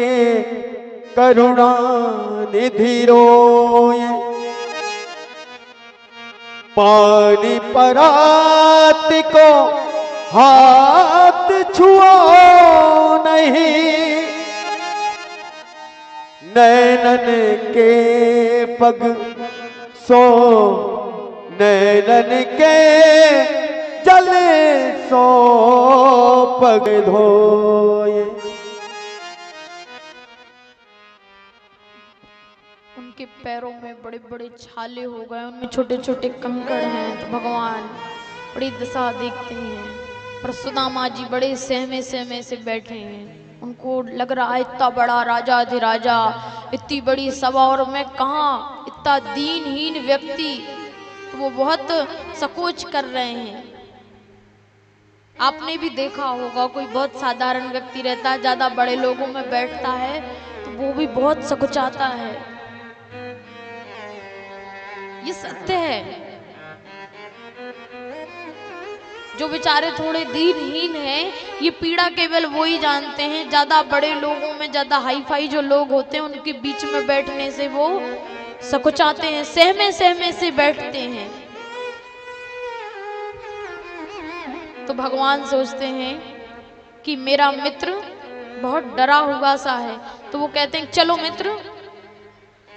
करुणा निधि रोए। पानी परात को हाथ छुओ नहीं, नैनन के पग सो नैनन के जले सो पग धोए। उनके पैरों में बड़े बड़े छाले हो गए, उनमें छोटे छोटे कंकड़ हैं। तो भगवान बड़ी दशा देखते हैं, पर सुदामा जी बड़े सहमे सहमे से बैठे हैं। उनको लग रहा है इतना बड़ा राजा अधिराजा, इतनी बड़ी सभा, और मैं कहाँ, इतना दीनहीन व्यक्ति। तो वो बहुत संकोच कर रहे हैं। आपने भी देखा होगा कोई बहुत साधारण व्यक्ति रहता है, ज्यादा बड़े लोगों में बैठता है तो वो भी बहुत संकोचाता है। ये सत्य है। जो बेचारे थोड़े दीनहीन हैं, ये पीड़ा केवल वो ही जानते हैं। ज्यादा बड़े लोगों में, ज्यादा हाई फाई जो लोग होते हैं, उनके बीच में बैठने से वो संकोचाते हैं, सहमे सहमे से बैठते हैं। तो भगवान सोचते हैं कि मेरा मित्र बहुत डरा हुआ सा है, तो वो कहते हैं चलो मित्र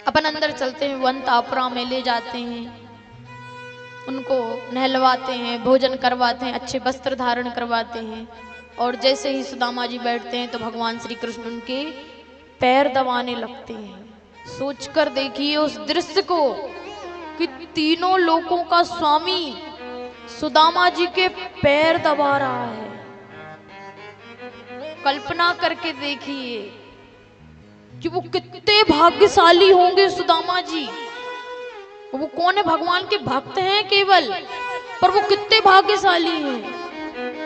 अपन अंदर चलते हैं। वन तापरा में ले जाते हैं, उनको नहलवाते हैं, भोजन करवाते हैं, अच्छे वस्त्र धारण करवाते हैं। और जैसे ही सुदामा जी बैठते हैं तो भगवान श्री कृष्ण उनके पैर दबाने लगते हैं। सोचकर देखिए उस दृश्य को कि तीनों लोकों का स्वामी सुदामा जी के पैर दबा रहा है। कल्पना करके देखिए कि वो कितने भाग्यशाली होंगे सुदामा जी। वो कौन है? भगवान के भक्त हैं केवल, पर वो कितने भाग्यशाली हैं।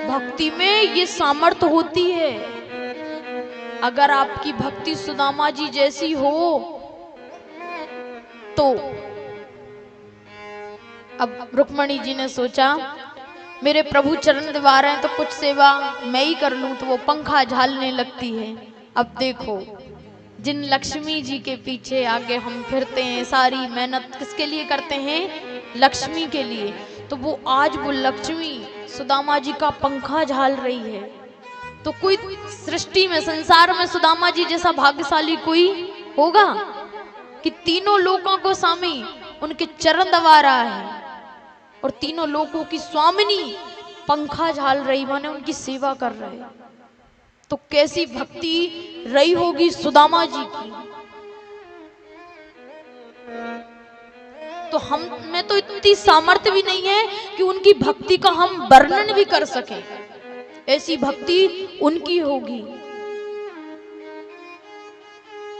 भक्ति में ये सामर्थ्य होती है। अगर आपकी भक्ति सुदामा जी जैसी हो तो। अब रुक्मणी जी ने सोचा मेरे प्रभु चरण दबा रहे हैं तो कुछ सेवा मैं ही कर लूं, तो वो पंखा झालने लगती है। अब देखो, जिन लक्ष्मी जी के पीछे आगे हम फिरते हैं, सारी मेहनत किसके लिए करते हैं? लक्ष्मी के लिए। तो वो आज वो लक्ष्मी सुदामा जी का पंखा झाल रही है। तो कोई सृष्टि में, संसार में सुदामा जी जैसा भाग्यशाली कोई होगा कि तीनों लोकों को स्वामी उनके चरण दबा रहा है और तीनों लोकों की स्वामिनी पंखा झाल रही, माने उनकी सेवा कर रहे। तो कैसी भक्ति रही होगी सुदामा जी की। तो हम में तो इतनी सामर्थ्य भी नहीं है कि उनकी भक्ति का हम वर्णन भी कर सकें। ऐसी भक्ति उनकी होगी।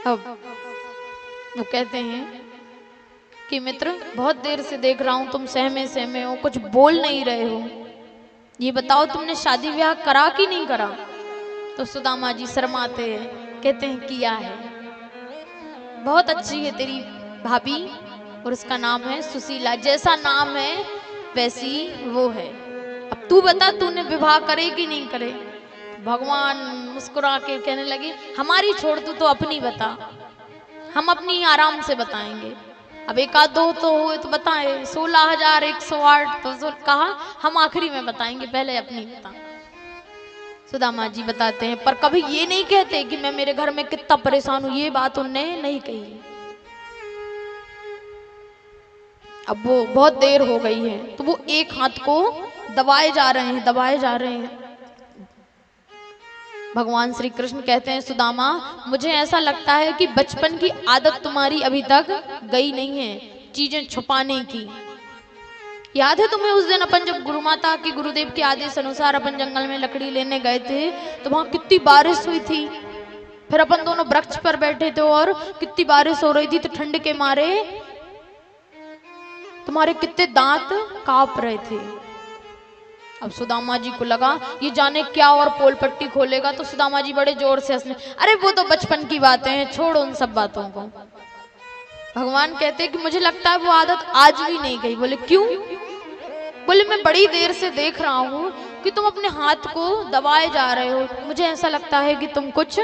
अब वो कहते हैं कि मित्र, बहुत देर से देख रहा हूं तुम सहमे सहमे हो, कुछ बोल नहीं रहे हो, ये बताओ तुमने शादी ब्याह करा कि नहीं करा? तो सुदामा जी शर्माते हैं, कहते हैं किया है। बहुत अच्छी है तेरी भाभी और उसका नाम है सुशीला, जैसा नाम है वैसी वो है। अब तू बता तूने विवाह करे कि नहीं करे? भगवान मुस्कुरा के कहने लगे, हमारी छोड़ तू तो अपनी बता, हम अपनी आराम से बताएंगे। अब एक आध दो तो हुए तो बताए, 16,108 तो कहा हम आखिरी में बताएंगे, पहले अपनी बता। सुदामा जी बताते हैं, पर कभी ये नहीं कहते कि मैं मेरे घर में कितना परेशान हूं, ये बात उनने नहीं कही। अब वो बहुत देर हो गई है तो वो एक हाथ को दबाए जा रहे हैं, दबाए जा रहे हैं। भगवान श्री कृष्ण कहते हैं, सुदामा मुझे ऐसा लगता है कि बचपन की आदत तुम्हारी अभी तक गई नहीं है, चीजें छुपाने की। याद है तुम्हें उस दिन अपन जब गुरु माता की गुरुदेव के आदेश अनुसार अपन जंगल में लकड़ी लेने गए थे तो वहां कितनी बारिश हुई थी, फिर अपन दोनों वृक्ष पर बैठे थे और कितनी बारिश हो रही थी, तो ठंड के मारे तुम्हारे कितने दांत कांप रहे थे। अब सुदामा जी को लगा ये जाने क्या और पोल पट्टी खोलेगा, तो सुदामा जी बड़े जोर से हंसने, अरे वो तो बचपन की बातें हैं, छोड़ो उन सब बातों को। भगवान कहते हैं कि मुझे लगता है वो आदत आज भी नहीं गई। बोले क्यों? बोले मैं बड़ी देर से देख रहा हूं कि तुम अपने हाथ को दबाए जा रहे हो, मुझे ऐसा लगता है कि तुम कुछ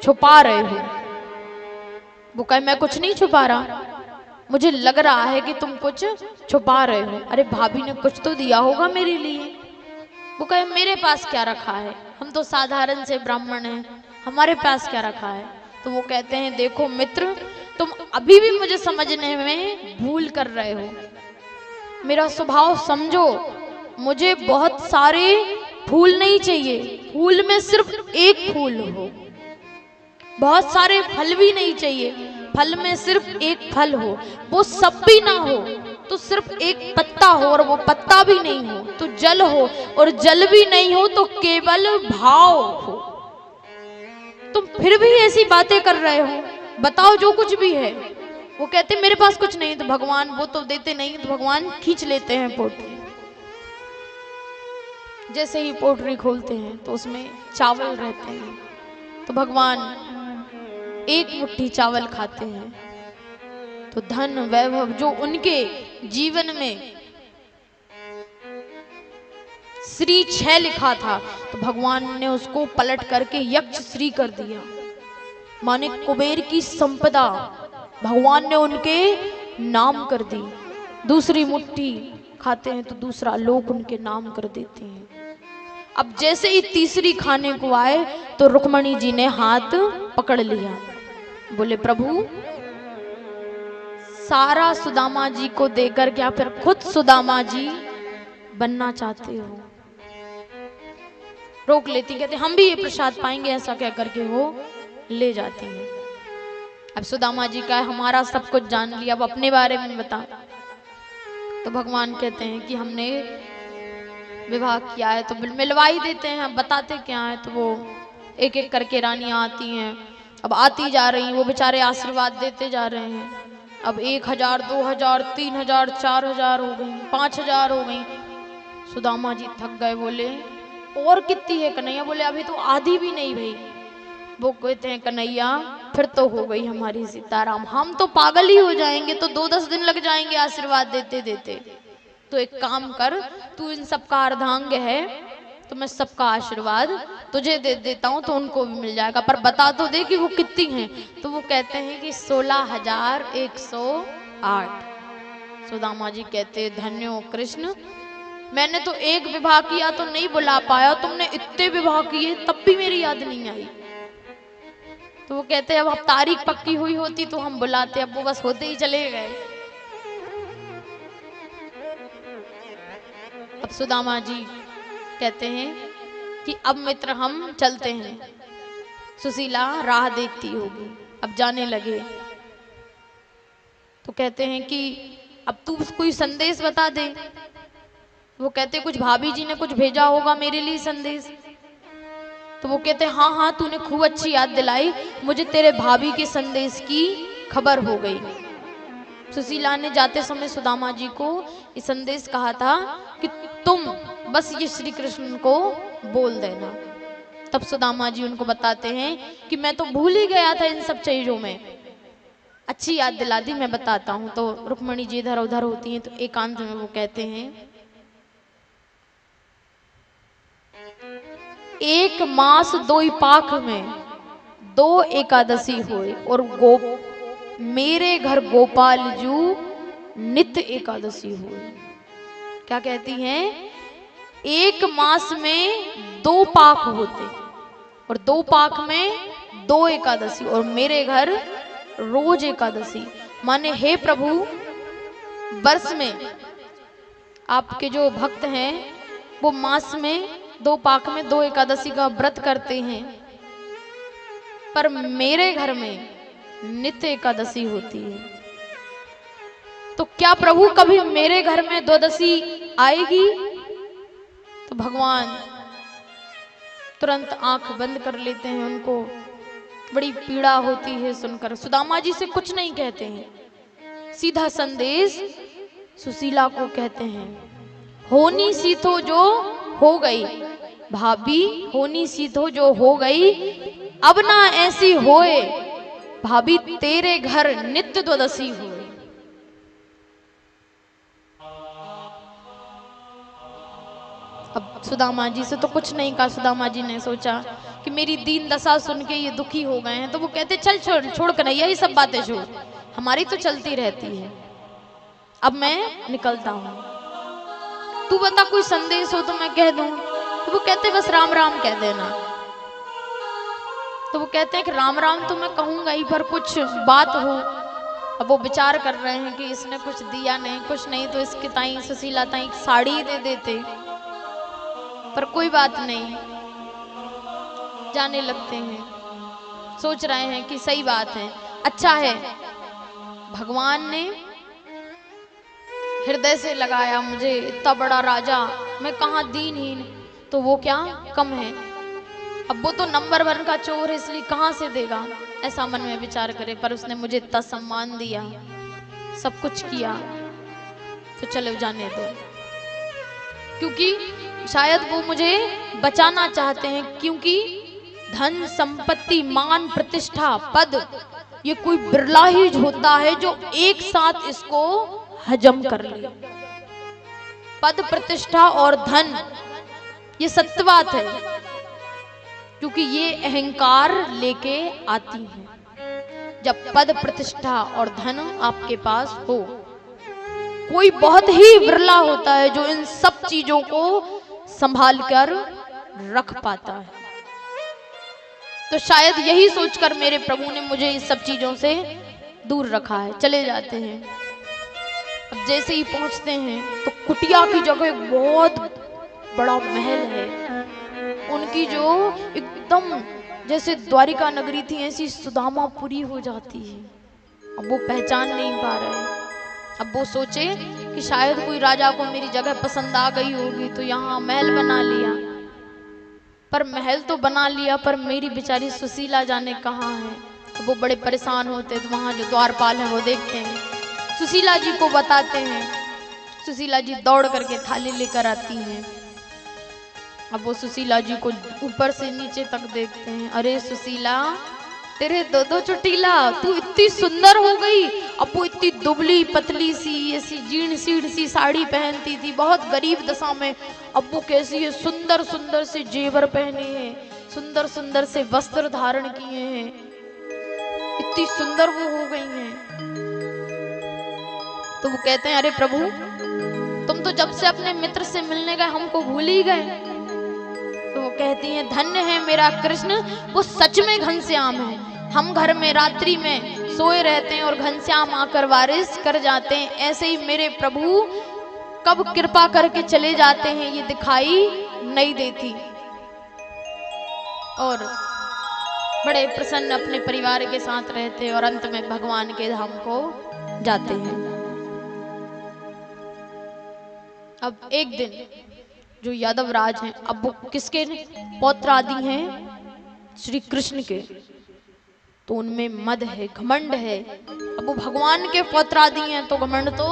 छुपा रहे हो। वो कहे मैं कुछ नहीं छुपा रहा, मुझे लग रहा है कि तुम कुछ छुपा रहे हो। अरे भाभी ने कुछ तो दिया होगा मेरे लिए। वो कहे मेरे पास क्या रखा है, हम तो साधारण से ब्राह्मण हैं, हमारे पास क्या रखा है? तो वो कहते हैं देखो मित्र, तुम अभी भी मुझे समझने में भूल कर रहे हो, मेरा स्वभाव समझो। मुझे बहुत सारे फूल नहीं चाहिए, फूल में सिर्फ एक फूल हो। बहुत सारे फल भी नहीं चाहिए, फल में सिर्फ एक फल हो। वो सब भी ना हो तो सिर्फ एक पत्ता हो, और वो पत्ता भी नहीं हो तो जल हो, और जल भी नहीं हो तो केवल भाव हो। तुम फिर भी ऐसी बातें कर रहे हो, बताओ जो कुछ भी है। वो कहते मेरे पास कुछ नहीं, तो भगवान वो तो देते नहीं, तो भगवान खींच लेते हैं पोटली। जैसे ही पोटली खोलते हैं तो उसमें चावल रहते हैं, तो भगवान एक मुट्ठी चावल खाते हैं तो धन वैभव जो उनके जीवन में श्री 6 लिखा था, तो भगवान ने उसको पलट करके यक्ष श्री कर दिया। माने कुबेर की संपदा भगवान ने उनके नाम कर दी। दूसरी मुट्ठी खाते हैं तो दूसरा लोक उनके नाम कर देते हैं। अब जैसे ही तीसरी खाने को आए तो रुक्मणी जी ने हाथ पकड़ लिया। बोले प्रभु, सारा सुदामा जी को देकर क्या फिर खुद सुदामा जी बनना चाहते हो? रोक लेती, कहते हम भी ये प्रसाद पाएंगे, ऐसा क्या करके वो ले जाती है। अब सुदामा जी का हमारा सब कुछ जान लिया, अब अपने बारे में बता। तो भगवान कहते हैं कि हमने विवाह किया है, तो मिलवा ही देते हैं। अब बताते क्या है, तो वो एक एक करके रानियां आती हैं, अब आती जा रही हैं, वो बेचारे आशीर्वाद देते जा रहे हैं। अब 1,000, 2,000, 3,000, 4,000 हो गई, 5,000 हो गई। सुदामा जी थक गए, बोले और कितनी है कन्हैया? बोले अभी तो आधी भी नहीं भाई। वो कहते हैं कन्हैया फिर तो हो गई हमारी सीताराम, हम तो पागल ही हो जाएंगे, तो 2-10 दिन लग जाएंगे आशीर्वाद देते देते। तो एक काम कर, तू इन सबका अर्धांग है, तो मैं सबका आशीर्वाद तुझे दे देता हूँ, तो उनको भी मिल जाएगा, पर बता तो दे कि वो कितनी हैं। तो वो कहते हैं कि 16,108। सुदामा जी कहते धन्य हो कृष्ण, मैंने तो एक विवाह किया तो नहीं बुला पाया, तुमने इतने विवाह किए तब भी मेरी याद नहीं आई। तो वो कहते अब तारीख पक्की हुई होती तो हम बुलाते, अब वो बस होते ही चले गए। अब सुदामा जी कहते हैं कि अब मित्र हम चलते हैं, सुशीला राह देखती होगी। अब जाने लगे तो कहते हैं कि अब तू कोई संदेश बता दे। वो कहते कुछ भाभी जी ने कुछ भेजा होगा मेरे लिए संदेश। तो वो कहते हाँ हाँ तूने खूब अच्छी याद दिलाई, मुझे तेरे भाभी के संदेश की खबर हो गई। सुशीला ने जाते समय सुदामा जी को ये संदेश कहा था कि तुम बस ये श्री कृष्ण को बोल देना। तब सुदामा जी उनको बताते हैं कि मैं तो भूल ही गया था इन सब चीजों में, अच्छी याद दिला दी, मैं बताता हूं। तो रुक्मणी जी इधर उधर होती हैं तो एकांत में वो कहते हैं, एक मास दो पाख में 2 एकादशी हुए और मेरे घर गोपाल जू नित्य एकादशी हुए। क्या कहती हैं? 1 मास में 2 पाख होते और 2 पाख में 2 एकादशी और मेरे घर रोज एकादशी। माने हे प्रभु, वर्ष में आपके जो भक्त हैं वो मास में 2 पाक में 2 एकादशी का व्रत करते हैं, पर मेरे घर में नित्य एकादशी होती है। तो क्या प्रभु कभी मेरे घर में द्वादशी आएगी? तो भगवान तुरंत आंख बंद कर लेते हैं, उनको बड़ी पीड़ा होती है सुनकर। सुदामा जी से कुछ नहीं कहते हैं, सीधा संदेश सुशीला को कहते हैं, होनी सी तो जो हो गई भाभी, होनी सी तो जो हो गई, अब ना ऐसी होए भाभी, तेरे घर नित्य द्वादशी हुए। अब सुदामा जी से तो कुछ नहीं कहा। सुदामा जी ने सोचा कि मेरी दीन दशा सुन के ये दुखी हो गए हैं, तो वो कहते चल छोड़ कन्हैया, ये सब बातें छोड़, हमारी तो चलती रहती है, अब मैं निकलता हूं, तू बता कोई संदेश हो तो मैं कह दूं। तो वो कहते बस राम राम कह देना। तो वो कहते हैं कि राम राम तो मैं कहूंगा ही, पर कुछ बात हो। अब वो विचार कर रहे हैं कि इसने कुछ दिया नहीं, कुछ नहीं, तो इसके ताई सुशीला ताई साड़ी दे देते, पर कोई बात नहीं, जाने लगते हैं। सोच रहे हैं कि सही बात है, अच्छा है भगवान ने हृदय से लगाया मुझे, इतना बड़ा राजा, मैं कहाँ दीनहीन, तो वो क्या कम है। अब वो तो नंबर 1 का चोर है, इसलिए कहां से देगा, ऐसा मन में विचार करे। पर उसने मुझे इतना सम्मान दिया, सब कुछ किया, तो चलो जाने दो, क्योंकि शायद वो मुझे बचाना चाहते हैं, क्योंकि धन संपत्ति मान प्रतिष्ठा पद, ये कोई बिरला ही होता है जो एक साथ इसको हजम कर ले। पद प्रतिष्ठा और धन ये सत्य बात है, क्योंकि ये अहंकार लेके आती है। जब पद प्रतिष्ठा और धन आपके पास हो, कोई बहुत ही बिरला होता है जो इन सब चीजों को संभाल कर रख पाता है। तो शायद यही सोचकर मेरे प्रभु ने मुझे इस सब चीजों से दूर रखा है। चले जाते हैं। अब जैसे ही पहुंचते हैं तो कुटिया की जगह एक बहुत बड़ा महल है। उनकी जो एकदम जैसे द्वारिका नगरी थी, ऐसी सुदामापुरी हो जाती है। अब वो पहचान नहीं पा रहे। अब वो सोचे कि शायद कोई राजा को मेरी जगह पसंद आ गई होगी, तो यहाँ महल बना लिया। पर महल तो बना लिया, पर मेरी बेचारी सुशीला जाने कहाँ है। तो वो बड़े परेशान होते, तो वहाँ जो द्वारपाल है वो देखते हैं, सुशीला जी को बताते हैं। सुशीला जी दौड़ करके थाली लेकर आती हैं। अब वो सुशीला जी को ऊपर से नीचे तक देखते हैं। अरे सुशीला, तेरे दो चुटीला, तू इतनी सुंदर हो गई। अब वो इतनी दुबली पतली सी ऐसी जीर्ण सीढ़ सी साड़ी पहनती थी, बहुत गरीब दशा में। अब वो कैसी है, सुंदर सुंदर से जेवर पहने हैं, सुंदर सुंदर से वस्त्र धारण किए हैं, इतनी सुंदर वो हो गई हैं। तो वो कहते हैं, अरे प्रभु, तुम तो जब से अपने मित्र से मिलने गए हमको भूल ही गए। तो वो कहती हैं, धन्य है मेरा कृष्ण, वो सच में घनश्याम है। हम घर में रात्रि में सोए रहते हैं और घनश्याम आकर वारिस कर जाते हैं। ऐसे ही मेरे प्रभु कब कृपा करके चले जाते हैं ये दिखाई नहीं देती। और बड़े प्रसन्न अपने परिवार के साथ रहते और अंत में भगवान के धाम को जाते हैं। अब एक दिन जो यादव राज हैं, अब वो किसके पौत्र आदि हैं? श्री कृष्ण के। तो उनमें मद है, घमंड है। अब वो भगवान के पौत्र आदि हैं तो घमंड तो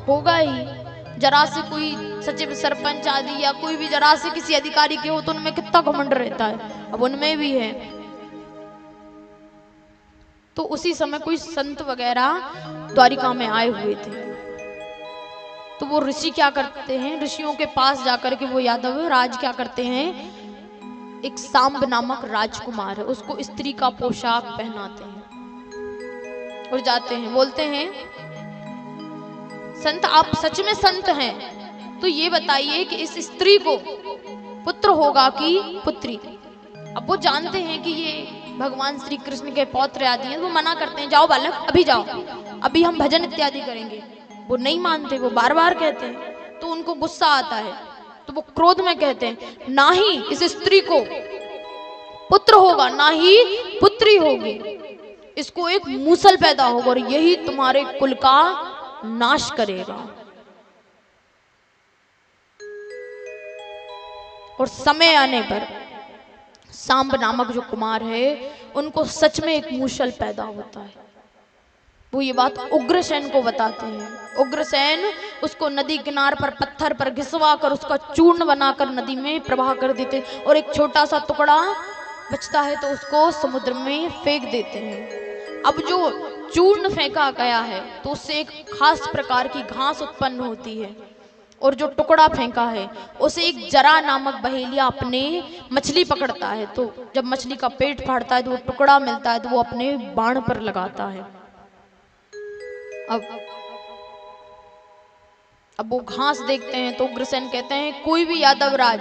होगा ही। जरा से कोई सचिव सरपंच आदि या कोई भी जरा से किसी अधिकारी के हो तो उनमें कितना घमंड रहता है, अब उनमें भी है। तो उसी समय कोई संत वगैरह द्वारिका में आए हुए थे। तो वो ऋषि क्या करते हैं, ऋषियों के पास जाकर के वो यादव राज क्या करते हैं, एक सांब नामक राजकुमार है, उसको स्त्री का पोशाक पहनाते हैं और जाते हैं, बोलते हैं संत आप सच में संत हैं तो ये बताइए कि इस स्त्री को पुत्र होगा कि पुत्री। अब वो जानते हैं कि ये भगवान श्री कृष्ण के पौत्र आदि हैं, वो मना करते हैं जाओ बालक अभी जाओ, अभी हम भजन इत्यादि करेंगे। वो नहीं मानते, वो बार बार कहते हैं। तो उनको गुस्सा आता है तो वो क्रोध में कहते हैं ना ही इस स्त्री को पुत्र होगा ना ही पुत्री होगी, इसको एक मूसल पैदा होगा और यही तुम्हारे कुल का नाश करेगा। और समय आने पर सांब नामक जो कुमार है उनको सच में एक मूसल पैदा होता है। वो ये बात उग्रसेन को बताते हैं। उग्रसेन उसको नदी किनार पर पत्थर पर घिसवा कर उसका चूर्ण बनाकर नदी में प्रवाह कर देते और एक छोटा सा टुकड़ा बचता है तो उसको समुद्र में फेंक देते हैं। अब जो चूर्ण फेंका गया है तो उससे एक खास प्रकार की घास उत्पन्न होती है और जो टुकड़ा फेंका है उसे एक जरा नामक बहेलिया अपने मछली पकड़ता है। तो जब मछली का पेट फाड़ता है तो वो टुकड़ा मिलता है तो वो अपने बाण पर लगाता है। अब वो घास देखते हैं तो उग्रसेन कहते हैं कोई भी यादव राज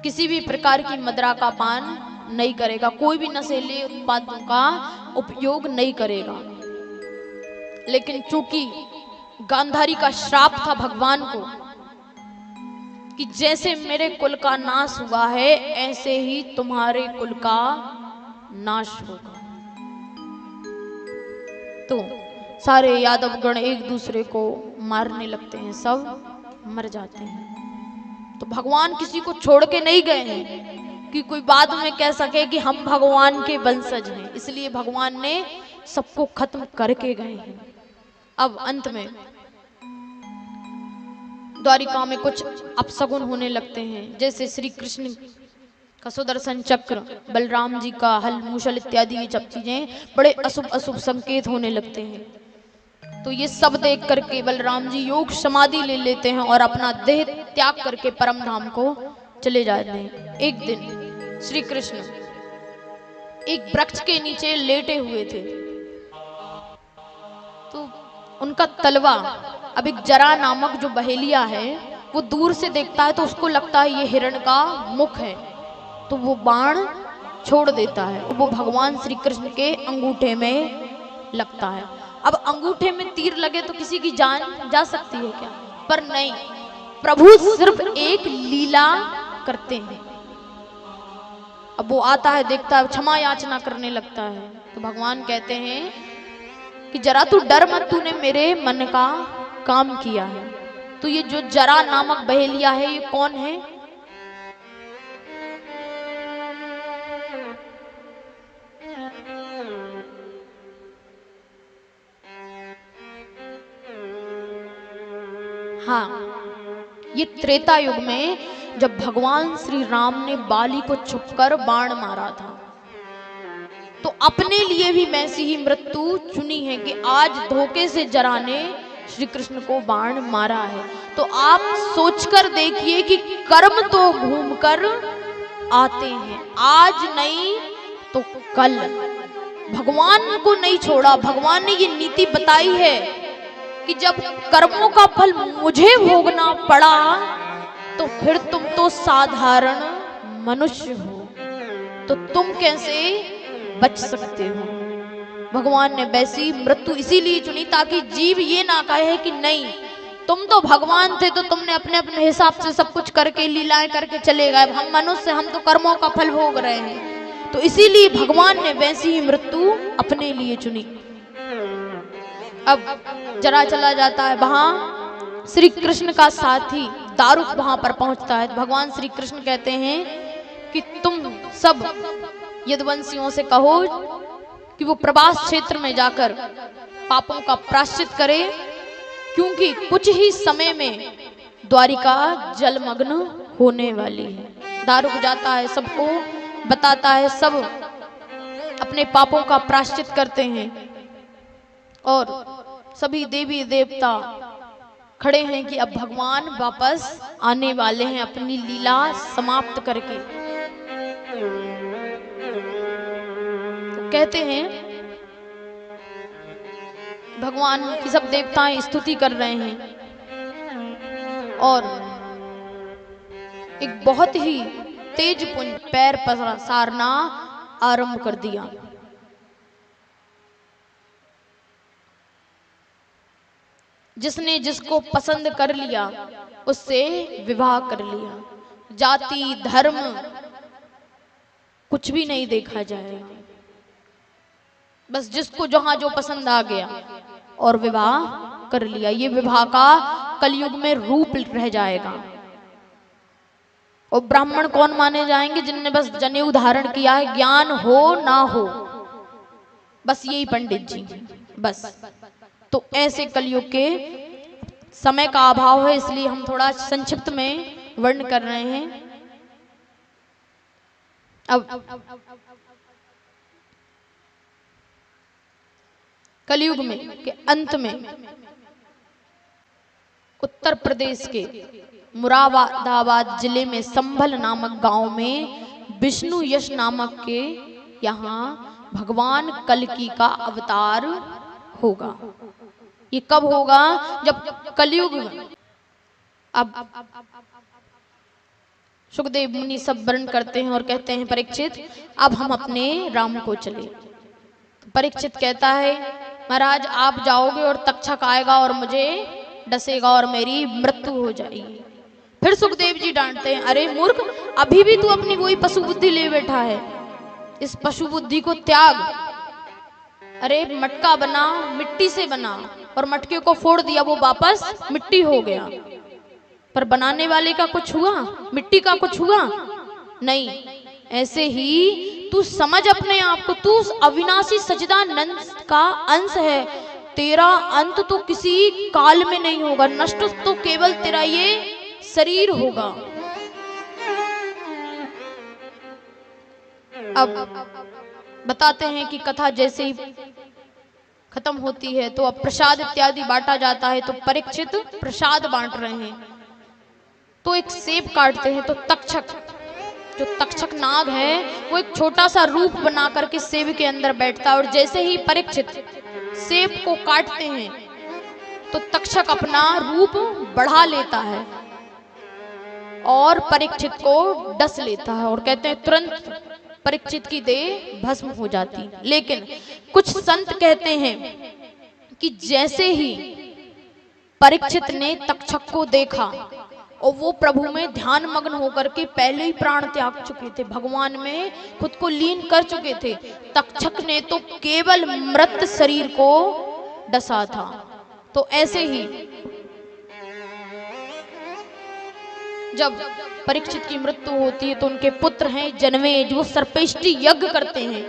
किसी भी प्रकार की मदिरा का पान नहीं करेगा, कोई भी नशीले उत्पादों का उपयोग नहीं करेगा। लेकिन चूंकि गांधारी का श्राप था भगवान को कि जैसे मेरे कुल का नाश हुआ है ऐसे ही तुम्हारे कुल का नाश होगा, तो सारे यादव गण एक दूसरे को मारने लगते हैं, सब मर जाते हैं। तो भगवान किसी को छोड़ के नहीं गए हैं कि कोई बाद में कह सके कि हम भगवान के वंशज हैं, इसलिए भगवान ने सबको खत्म करके गए हैं। अब अंत में द्वारिका में कुछ अपशगुन होने लगते हैं, जैसे श्री कृष्ण का सुदर्शन चक्र, बलराम जी का हल मूसल इत्यादि ये सब चीजें बड़े अशुभ अशुभ संकेत होने लगते हैं। तो ये सब देख करके बलराम जी योग समाधि ले लेते हैं और अपना देह त्याग करके परम धाम को चले जाते हैं। एक दिन श्री कृष्ण एक वृक्ष के नीचे लेटे हुए थे तो उनका तलवा, अब एक जरा नामक जो बहेलिया है वो दूर से देखता है तो उसको लगता है ये हिरण का मुख है, तो वो बाण छोड़ देता है, वो भगवान श्री कृष्ण के अंगूठे में लगता है। अब अंगूठे में तीर लगे तो किसी की जान जा सकती है क्या? पर नहीं, प्रभु सिर्फ एक लीला करते हैं। अब वो आता है, देखता है, क्षमा याचना करने लगता है तो भगवान कहते हैं कि जरा तू डर मत, तूने मेरे मन का काम किया है। तो ये जो जरा नामक बहेलिया है ये कौन है? हाँ, ये त्रेता युग में जब भगवान श्री राम ने बाली को छुपकर बाण मारा था तो अपने लिए भी वैसी ही मृत्यु चुनी है कि आज धोखे से जरा ने श्री कृष्ण को बाण मारा है। तो आप सोचकर देखिए कि कर्म तो घूमकर आते हैं, आज नहीं तो कल। भगवान को नहीं छोड़ा, भगवान ने ये नीति बताई है कि जब कर्मों का फल मुझे भोगना पड़ा तो फिर तुम तो साधारण मनुष्य हो, तो तुम कैसे बच सकते हो। भगवान ने वैसी मृत्यु इसीलिए चुनी ताकि जीव ये ना कहे कि नहीं तुम तो भगवान थे तो तुमने अपने अपने हिसाब से सब कुछ करके लीलाएं करके चले गए, हम मनुष्य, हम तो कर्मों का फल भोग रहे हैं। तो इसीलिए भगवान ने वैसी ही मृत्यु अपने लिए चुनी। अब जरा चला जाता है वहां श्री कृष्ण का साथी दारुक वहां पर पहुंचता है। भगवान श्री कृष्ण कहते हैं कि तुम सब यदुवंशियों से कहो कि वो प्रवास क्षेत्र में जाकर पापों का प्रायश्चित करे, क्योंकि कुछ ही समय में द्वारिका जलमग्न होने वाली है। दारुक जाता है, सबको बताता है, सब अपने पापों का प्रायश्चित करते हैं और सभी देवी देवता खड़े हैं कि अब भगवान वापस आने वाले हैं अपनी लीला समाप्त करके। तो कहते हैं भगवान की सब देवताएं स्तुति कर रहे हैं और एक बहुत ही तेज पुंज पैर पसारना आरंभ कर दिया। जिसने जिसको पसंद कर लिया उससे विवाह कर लिया। जाति धर्म कुछ भी नहीं देखा जाएगा, बस जिसको जहां जो पसंद आ गया और विवाह कर लिया। ये विवाह का कलयुग में रूप रह जाएगा। और ब्राह्मण कौन माने जाएंगे? जिनने बस जनेऊ धारण किया है, ज्ञान हो ना हो, बस यही पंडित जी बस। तो ऐसे कलयुग के समय का अभाव है, इसलिए हम थोड़ा संक्षिप्त में वर्ण कर रहे हैं। अब कलयुग में के अंत में उत्तर प्रदेश के मुरादाबाद जिले में संभल नामक गांव में विष्णु यश नामक के यहाँ भगवान कल्कि का अवतार होगा। ये कब होगा? जब कलयुग में। अब सुखदेव मुनि सब वर्ण करते हैं और कहते हैं परीक्षित अब हम अपने राम को चले। परीक्षित कहता है महाराज आप जाओगे और तक्षक आएगा और मुझे डसेगा और मेरी मृत्यु हो जाएगी। फिर सुखदेव जी डांटते हैं अरे मूर्ख, अभी भी तू अपनी वही पशु बुद्धि ले बैठा है, इस पशु बुद्धि को त्याग। अरे मटका बना, मिट्टी से बना और मटके को फोड़ दिया, वो वापस मिट्टी हो गया, पर बनाने वाले का कुछ हुआ? मिट्टी का कुछ हुआ? नहीं। ऐसे ही तू समझ अपने आप को, तू अविनाशी सच्चिदानंद का अंश है। तेरा अंत तो किसी काल में नहीं होगा, नष्ट तो केवल तेरा ये शरीर होगा। अब बताते हैं कि कथा जैसे ही खत्म होती है तो अब प्रसाद इत्यादि बांटा जाता है। तो परीक्षित प्रसाद बांट रहे हैं तो एक सेब काटते हैं, तो तक्षक, जो तक्षक नाग है, वो एक छोटा सा रूप बना करके सेब के अंदर बैठता है। और जैसे ही परीक्षित सेब को काटते हैं तो तक्षक अपना रूप बढ़ा लेता है और परीक्षित को डस लेता है। और कहते हैं तुरंत परीक्षित की देह भस्म हो जाती। लेकिन कुछ संत कहते हैं कि जैसे ही परीक्षित ने तक्षक को देखा और वो प्रभु में ध्यान मग्न होकर के पहले ही प्राण त्याग चुके थे, भगवान में खुद को लीन कर चुके थे, तक्षक ने तो केवल मृत शरीर को डसा था। तो ऐसे ही जब परीक्षित की मृत्यु होती है तो उनके पुत्र हैं जनमेज, जो सर्पेष्टि यज्ञ करते हैं।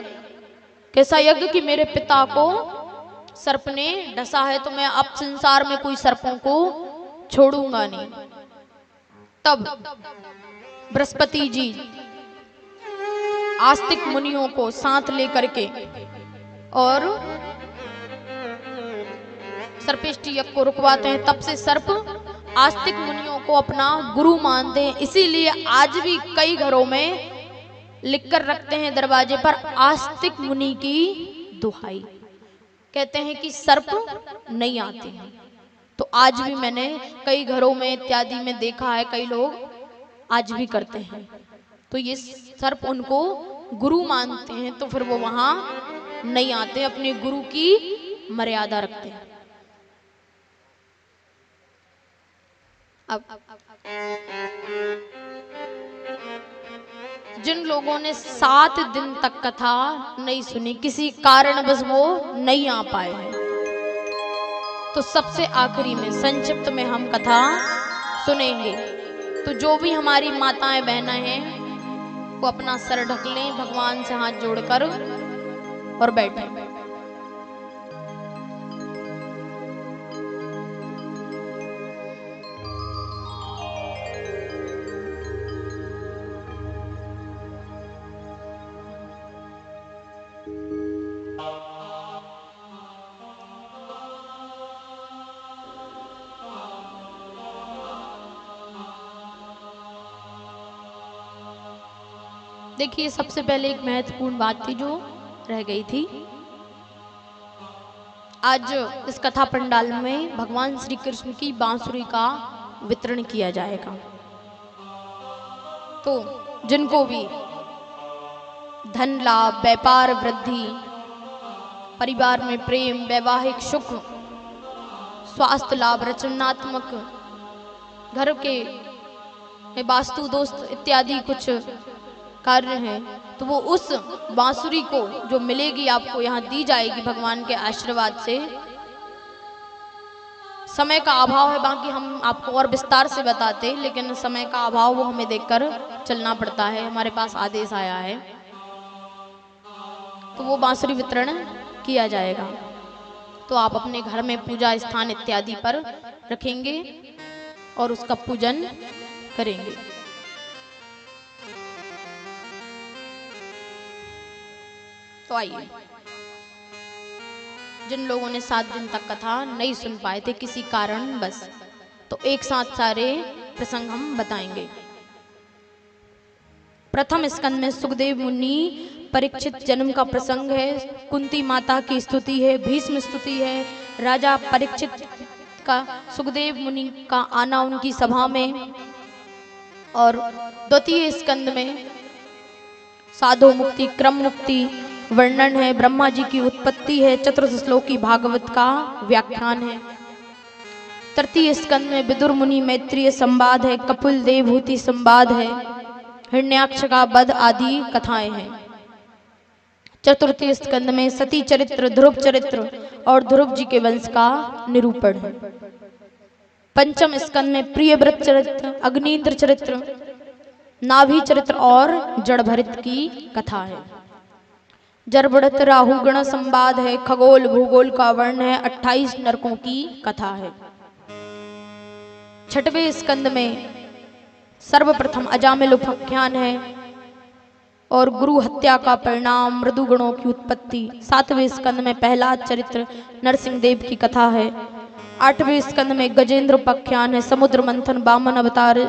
कैसा यज्ञ कि मेरे पिता को सर्प ने डसा है तो मैं अब संसार में कोई सर्पों को छोड़ूंगा नहीं। तब बृहस्पति जी आस्तिक मुनियों को साथ लेकर के और सर्पेष्टि यज्ञ को रुकवाते हैं। तब से सर्प आस्तिक मुनियों को अपना गुरु मानते हैं। इसीलिए आज भी कई घरों में लिखकर रखते हैं दरवाजे पर आस्तिक मुनि की दुहाई। कहते हैं कि सर्प नहीं आते हैं। तो आज भी मैंने कई घरों में इत्यादि में देखा है, कई लोग आज भी करते हैं। तो ये सर्प उनको गुरु मानते हैं तो फिर वो वहां नहीं आते, अपने गुरु की मर्यादा रखते हैं। अब जिन लोगों ने 7 दिन तक कथा नहीं सुनी, किसी कारण बस वो नहीं आ पाए हैं, तो सबसे आखिरी में संक्षिप्त में हम कथा सुनेंगे। तो जो भी हमारी माताएं बहनें हैं वो अपना सर ढक लें, भगवान से हाथ जोड़कर और बैठें। देखिए, सबसे पहले एक महत्वपूर्ण बात थी जो रह गई थी। आज इस कथा पंडाल में भगवान श्री कृष्ण की बांसुरी का वितरण किया जाएगा। तो जिनको भी धन लाभ, व्यापार वृद्धि, परिवार में प्रेम, वैवाहिक सुख, स्वास्थ्य लाभ, रचनात्मक घर के वास्तु दोस्त इत्यादि कुछ कार्य हैं, तो वो उस बांसुरी को जो मिलेगी आपको यहाँ दी जाएगी भगवान के आशीर्वाद से। समय का अभाव है, बाकी हम आपको और विस्तार से बताते, लेकिन समय का अभाव वो हमें देखकर चलना पड़ता है, हमारे पास आदेश आया है। तो वो बांसुरी वितरण किया जाएगा। तो आप अपने घर में पूजा स्थान इत्यादि पर रखेंगे और उसका पूजन करेंगे। तो आइए, जिन लोगों ने 7 दिन तक कथा नहीं सुन पाए थे किसी कारण बस, तो एक साथ सारे प्रसंग हम बताएंगे। प्रथम स्कंद में सुखदेव मुनि परीक्षित जन्म का प्रसंग है, कुंती माता की स्तुति है, भीष्म स्तुति है, राजा परीक्षित का सुखदेव मुनि का आना उनकी सभा में, और द्वितीय स्कंद में साधो मुक्ति, क्रम मुक्ति वर्णन है, ब्रह्मा जी की उत्पत्ति है, चतुर्थ श्लोकी भागवत का व्याख्यान है। तृतीय स्कंद में विदुर मुनि मैत्रीय संवाद है, कपिल देवहूति संवाद है, हिरण्याक्ष का वध आदि कथाएं हैं। चतुर्थी स्कंद में सती चरित्र, ध्रुव चरित्र और ध्रुव जी के वंश का निरूपण है। पंचम स्कंद में प्रियव्रत चरित्र, अग्निन्द्र चरित्र, नाभि चरित्र और जड़भरित की कथा है। जड़भरत राहुगण संवाद है, खगोल भूगोल का वर्ण है, 28 नरकों की कथा है। छठवें स्कंद में सर्वप्रथम अजामिल उपाख्यान है और गुरु हत्या का परिणाम, मृदुगणों की उत्पत्ति। 7वें स्कंद में प्रहलाद चरित्र, नरसिंह देव की कथा है। 8वें स्कंद में गजेंद्र उपाख्यान है, समुद्र मंथन, वामन अवतार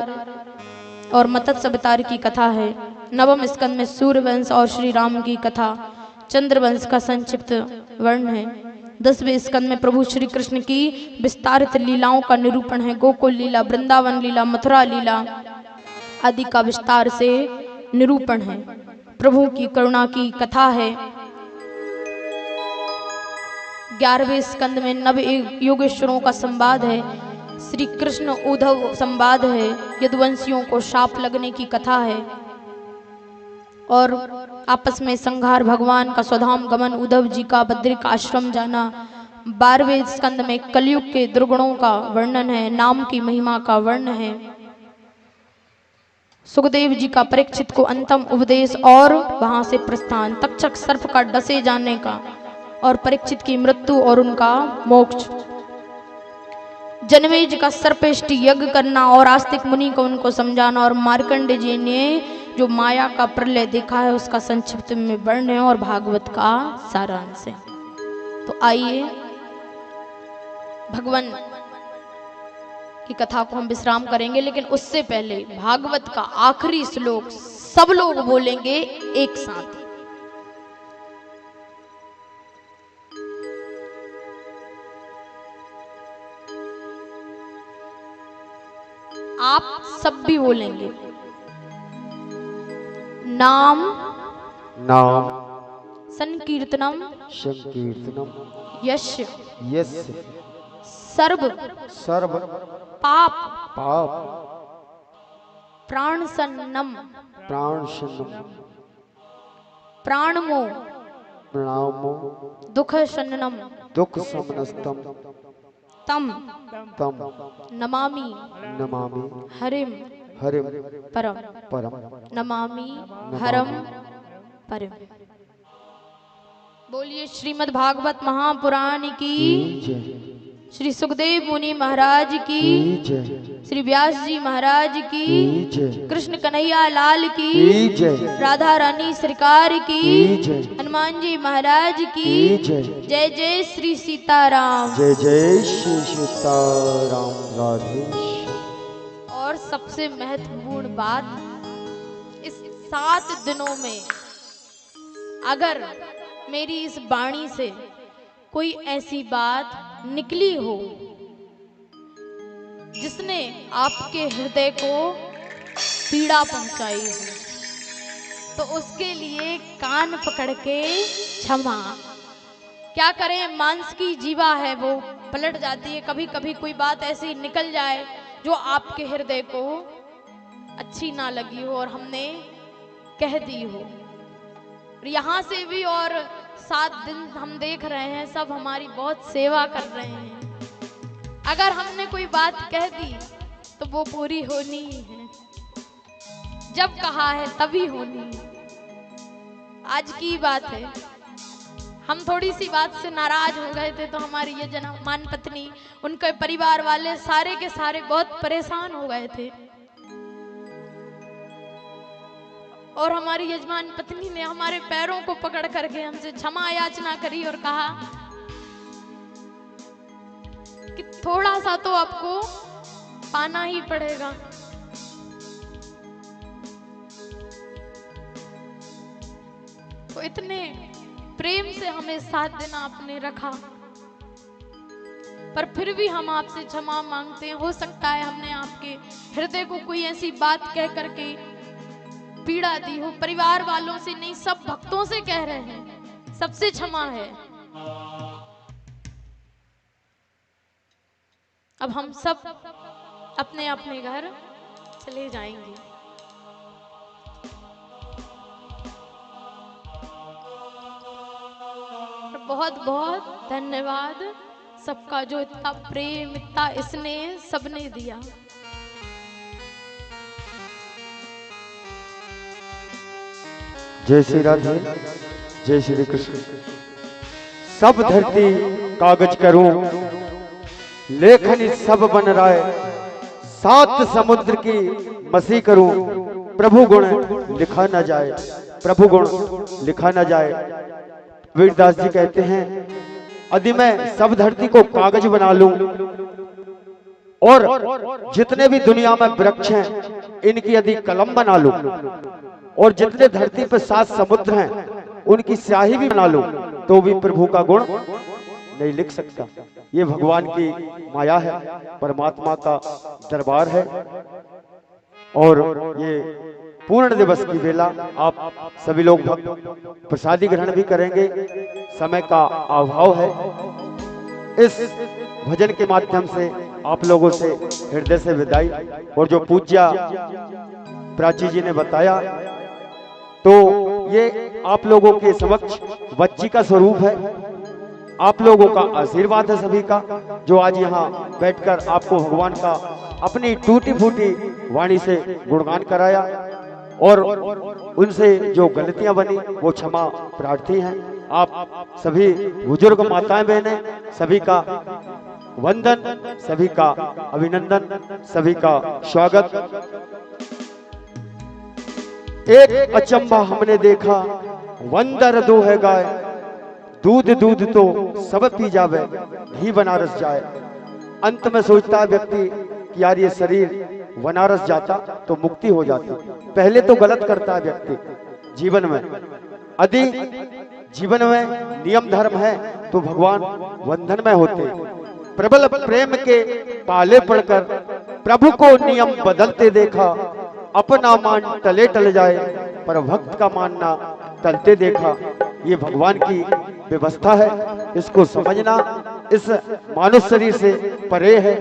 और मत्स्य अवतार की कथा है। 9वें स्कंद में सूर्यवंश और श्री राम की कथा, चंद्रवंश का संक्षिप्त वर्ण है। 10वें स्कंद में प्रभु श्री कृष्ण की विस्तारित लीलाओं का निरूपण है, गोकुल लीला, वृंदावन लीला, मथुरा लीला आदि का विस्तार से निरूपण है। प्रभु की करुणा की कथा है। 11वें स्कंद में नव योगेश्वरों का संवाद है, श्री कृष्ण उद्धव संवाद है, यदुवंशियों को शाप लगने की कथा है और आपस में संघार, भगवान का स्वधाम गमन, उद्धव जी का बद्रिक आश्रम जाना। 12वें स्कंद में कलयुग के दुर्गुणों का वर्णन है, नाम की महिमा का वर्ण है। सुखदेव जी का परीक्षित को अंतम उपदेश और वहां से प्रस्थान, तक्षक सर्प का डसे जाने का और परीक्षित की मृत्यु और उनका मोक्ष। जनमेज का सर्पेष्टि यज्ञ करना और आस्तिक मुनि को उनको समझाना, और मार्कंडे जी ने जो माया का प्रलय देखा है उसका संक्षिप्त में वर्ण है और भागवत का सारांश है। तो आइए भगवान की कथा को हम विश्राम करेंगे, लेकिन उससे पहले भागवत का आखिरी श्लोक सब लोग बोलेंगे एक साथ। आप सब भी बोलेंगे, नाम नाम संकीर्तनम संकीर्तनम यश यस्य सर्व सर्व पाप पाप प्राणसन्नम प्राणशनम प्राणमो प्रणामो दुख शन्नम दुख समनस्तम तम तम नमामि नमामि हरिम हरिम परम परम नमामि हरम परम। बोलिए श्रीमद् भागवत महापुराण की जय श्री सुखदेव मुनि महाराज की जय श्री व्यास जी महाराज की जय कृष्ण कन्हैया लाल की जय राधा रानी सरकार की जय हनुमान जी महाराज की जय जय जय श्री सीताराम। जय जय श्री सीताराम राधे। और सबसे महत्वपूर्ण बात, इस 7 दिनों में अगर मेरी इस वाणी से कोई ऐसी बात निकली हो जिसने आपके हृदय को पीड़ा पहुंचाई हो, तो उसके लिए कान पकड़ के क्षमा। क्या करें, मांस की जीवा है, वो पलट जाती है। कभी कभी कोई बात ऐसी निकल जाए जो आपके हृदय को अच्छी ना लगी हो और हमने कह दी हो। यहाँ से भी और 7 दिन हम देख रहे हैं, सब हमारी बहुत सेवा कर रहे हैं। अगर हमने कोई बात कह दी तो वो पूरी होनी ही है, जब कहा है तभी होनी है। आज की बात है, हम थोड़ी सी बात से नाराज हो गए थे तो हमारी ये जनामान पत्नी, उनके परिवार वाले सारे के सारे बहुत परेशान हो गए थे। और हमारी यजमान पत्नी ने हमारे पैरों को पकड़ करके हमसे क्षमा याचना करी और कहा कि थोड़ा सा तो आपको पाना ही पड़ेगा। तो इतने प्रेम से हमें 7 दिन आपने रखा, पर फिर भी हम आपसे क्षमा मांगते हैं। हो सकता है हमने आपके हृदय को कोई ऐसी बात कह करके पीड़ा दी हो। परिवार वालों से नहीं, सब भक्तों से कह रहे हैं, सबसे क्षमा है। अब हम सब अपने अपने घर चले जाएंगे। बहुत बहुत धन्यवाद सबका, जो इतना प्रेम, इतना स्नेह सबने दिया। जय श्री राधे, जय श्री कृष्ण। सब धरती कागज करूं, लेखनी सब बन रहा है। 7 समुद्र की मसी करूं, प्रभु गुण लिखा न जाए, प्रभु गुण लिखा न जाए। वीरदास जी कहते हैं, यदि मैं सब धरती को कागज बना लूं और जितने भी दुनिया में वृक्ष हैं इनकी यदि कलम बना लूं और जितने धरती पर 7 समुद्र हैं उनकी स्याही भी बना लूं, तो भी प्रभु का गुण नहीं लिख सकता। ये भगवान की माया है, परमात्मा का दरबार है। और ये पूर्ण दिवस की बेला आप सभी लोग भक्त प्रसादी ग्रहण भी करेंगे, समय का अभाव है। इस भजन के माध्यम से आप लोगों से हृदय से विदाई। और जो पूज्या प्राची जी ने बताया, तो ये आप लोगों के समक्ष बच्ची का स्वरूप है, आप लोगों का आशीर्वाद है सभी का, जो आज यहाँ बैठकर आपको भगवान का अपनी टूटी फूटी वाणी से गुणगान कराया। और उनसे जो गलतियां बनी वो क्षमा प्रार्थी हैं। आप सभी बुजुर्ग माताएं बहनें, सभी का वंदन, सभी का अभिनंदन, सभी का स्वागत। एक अचंबा हमने देखा, वंदर दो है गाय, दूध दूध तो सब पी जावे, घी बनारस जाए। अंत में सोचता है व्यक्ति कि यार ये शरीर बनारस जाता तो मुक्ति हो जाती। पहले तो गलत करता है व्यक्ति जीवन में। यदि जीवन में नियम धर्म है तो भगवान बंधन में होते। प्रबल प्रेम के पाले पड़कर प्रभु को नियम बदलते देखा, अपना मान टले टल जाए पर भक्त का मानना टलते देखा। ये भगवान की व्यवस्था है, इसको समझना इस मानव शरीर से परे है।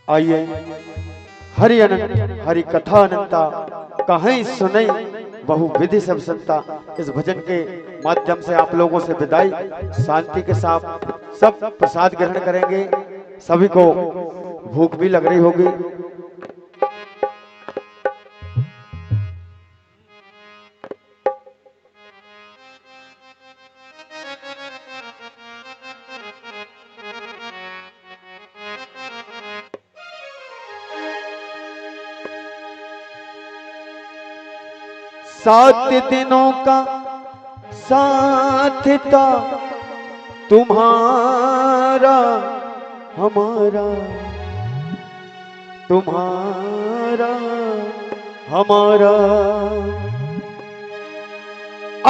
आइए हरि अनंत हरि कथा अनंता कहीं सुनई बहु विधि सब संता। इस भजन के माध्यम से आप लोगों से विदाई, शांति के साथ सब प्रसाद ग्रहण करेंगे। सभी को भूख भी लग रही होगी। सात दिनों का साथ था तुम्हारा हमारा, तुम्हारा हमारा।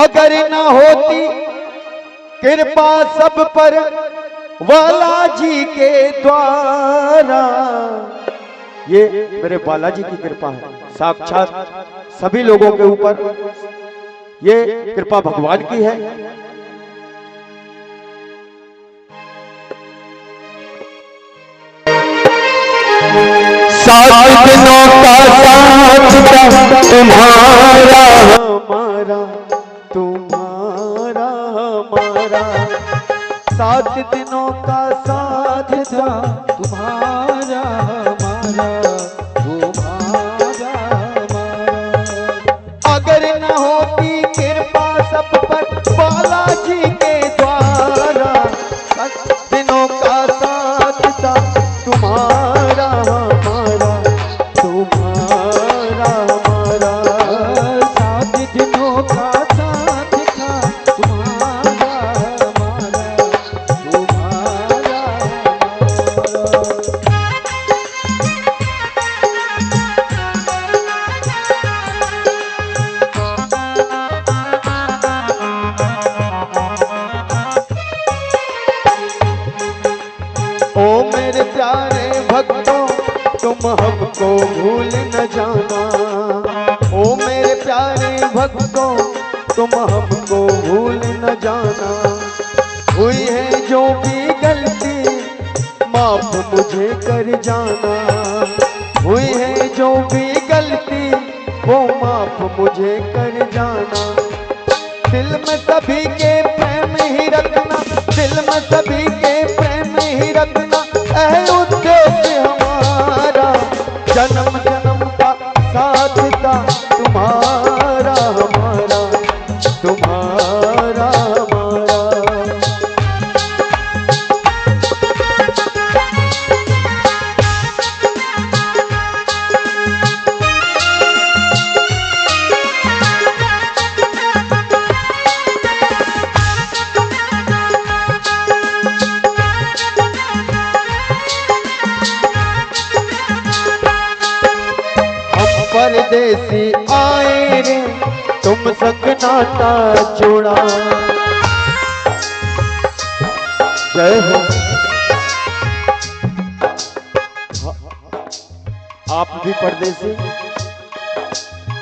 अगर न होती कृपा सब पर बालाजी के द्वारा, ये मेरे बालाजी की कृपा है साक्षात सभी लोगों के ऊपर, ये कृपा भगवान की है। सात दिनों का साथ था तुम्हारा हमारा, तुम्हारा हमारा। सात दिनों का साथ था तुम्हारा हमारा, तुम्हारा हमारा। अगर न होती कृपा सब पर बालाजी के द्वारा, सात दिनों का साथ था तुम्हारा हमारा, तुम्हारा हमारा। सात दिनों का साथ था तुम्हारा हमारा, तुम्हारा ओ मेरे प्यारे भक्तों तुम हमको भूल न जाना। ओ मेरे प्यारे भक्तों तुम हमको भूल न जाना। हुई है जो भी गलती माफ मुझे कर जाना। हुई है जो भी गलती वो माफ मुझे कर जाना। दिल में सभी के प्रेम ही रखना, दिल में सभी के प्रेम ही रखना है उद्देश्य हमारा। जन्म जन्म का साथ था तुम्हारा हमारा, तुम्हारा हमारा। परदेसी आए रे तुम संग नाता जोड़ा। जय हो। आप भी परदेसी,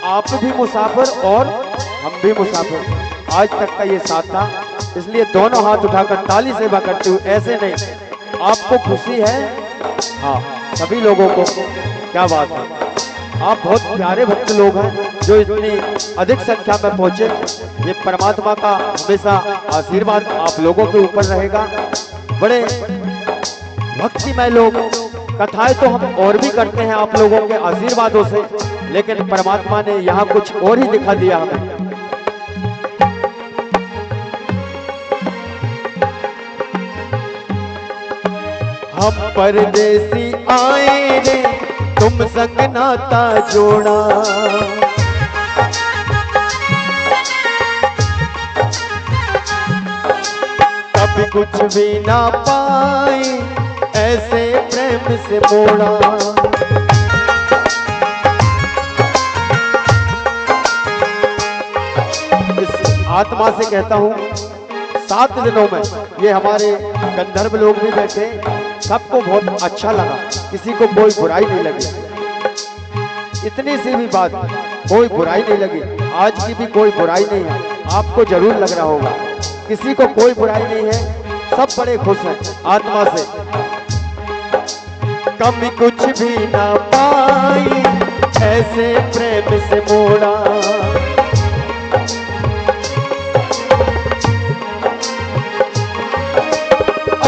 आप भी मुसाफिर और हम भी मुसाफिर। आज तक का ये साथ था, इसलिए दोनों हाथ उठाकर ताली सेवा करते हुए, ऐसे नहीं। आपको खुशी है? हाँ, सभी लोगों को। क्या बात है, आप बहुत प्यारे भक्त लोग हैं जो इतनी अधिक संख्या में पहुंचे। ये परमात्मा का हमेशा आशीर्वाद आप लोगों के ऊपर रहेगा। बड़े भक्तिमय लोग, कथाएं तो हम और भी करते हैं आप लोगों के आशीर्वादों से, लेकिन परमात्मा ने यहाँ कुछ और ही दिखा दिया हमें। हम परदेसी आए रे तुम संग नाता जोड़ा। कभी कुछ भी ना पाए ऐसे प्रेम से मोड़ा। इस आत्मा से कहता हूँ, 7 दिनों में ये हमारे गंधर्व लोग भी बैठे, सबको बहुत अच्छा लगा, किसी को कोई बुराई नहीं लगी। इतनी सी भी बात, कोई बुराई नहीं लगी। आज की भी कोई बुराई नहीं है, आपको जरूर लग रहा होगा। किसी को कोई बुराई नहीं है, सब बड़े खुश हैं आत्मा से। कमी कुछ भी ना पाई, ऐसे प्रेम से मोड़ा।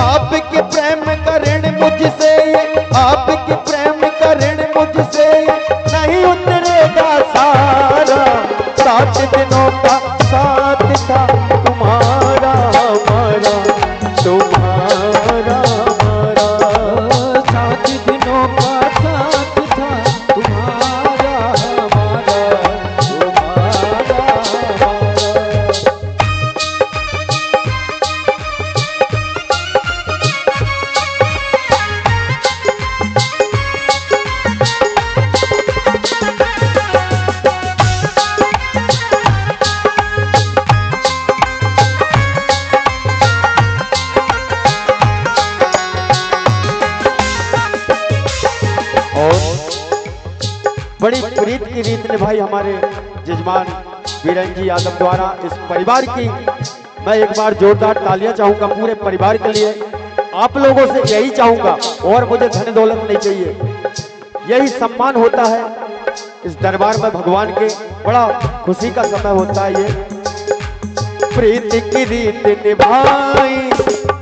आपके प्रेम का ऋण मुझसे, आपके प्रेम का ऋण मुझसे नहीं उतरेगा सारा। 7 दिनों का साथ था तुम्हारा हमारा, तुम्हारा हमारा। 7 दिनों का साथ था तुम्हारा हमारा, तुम्हारा हमारा। बड़ी प्रीत की रीत निभाई हमारे जजमान वीरेंद्र जी यादव द्वारा। इस परिवार की मैं एक बार जोरदार तालियां चाहूंगा पूरे परिवार के लिए। आप लोगों से यही चाहूंगा, और मुझे धन दौलत नहीं चाहिए, यही सम्मान होता है इस दरबार में भगवान के। बड़ा खुशी का समय होता है ये। प्रीत की रीत निभाई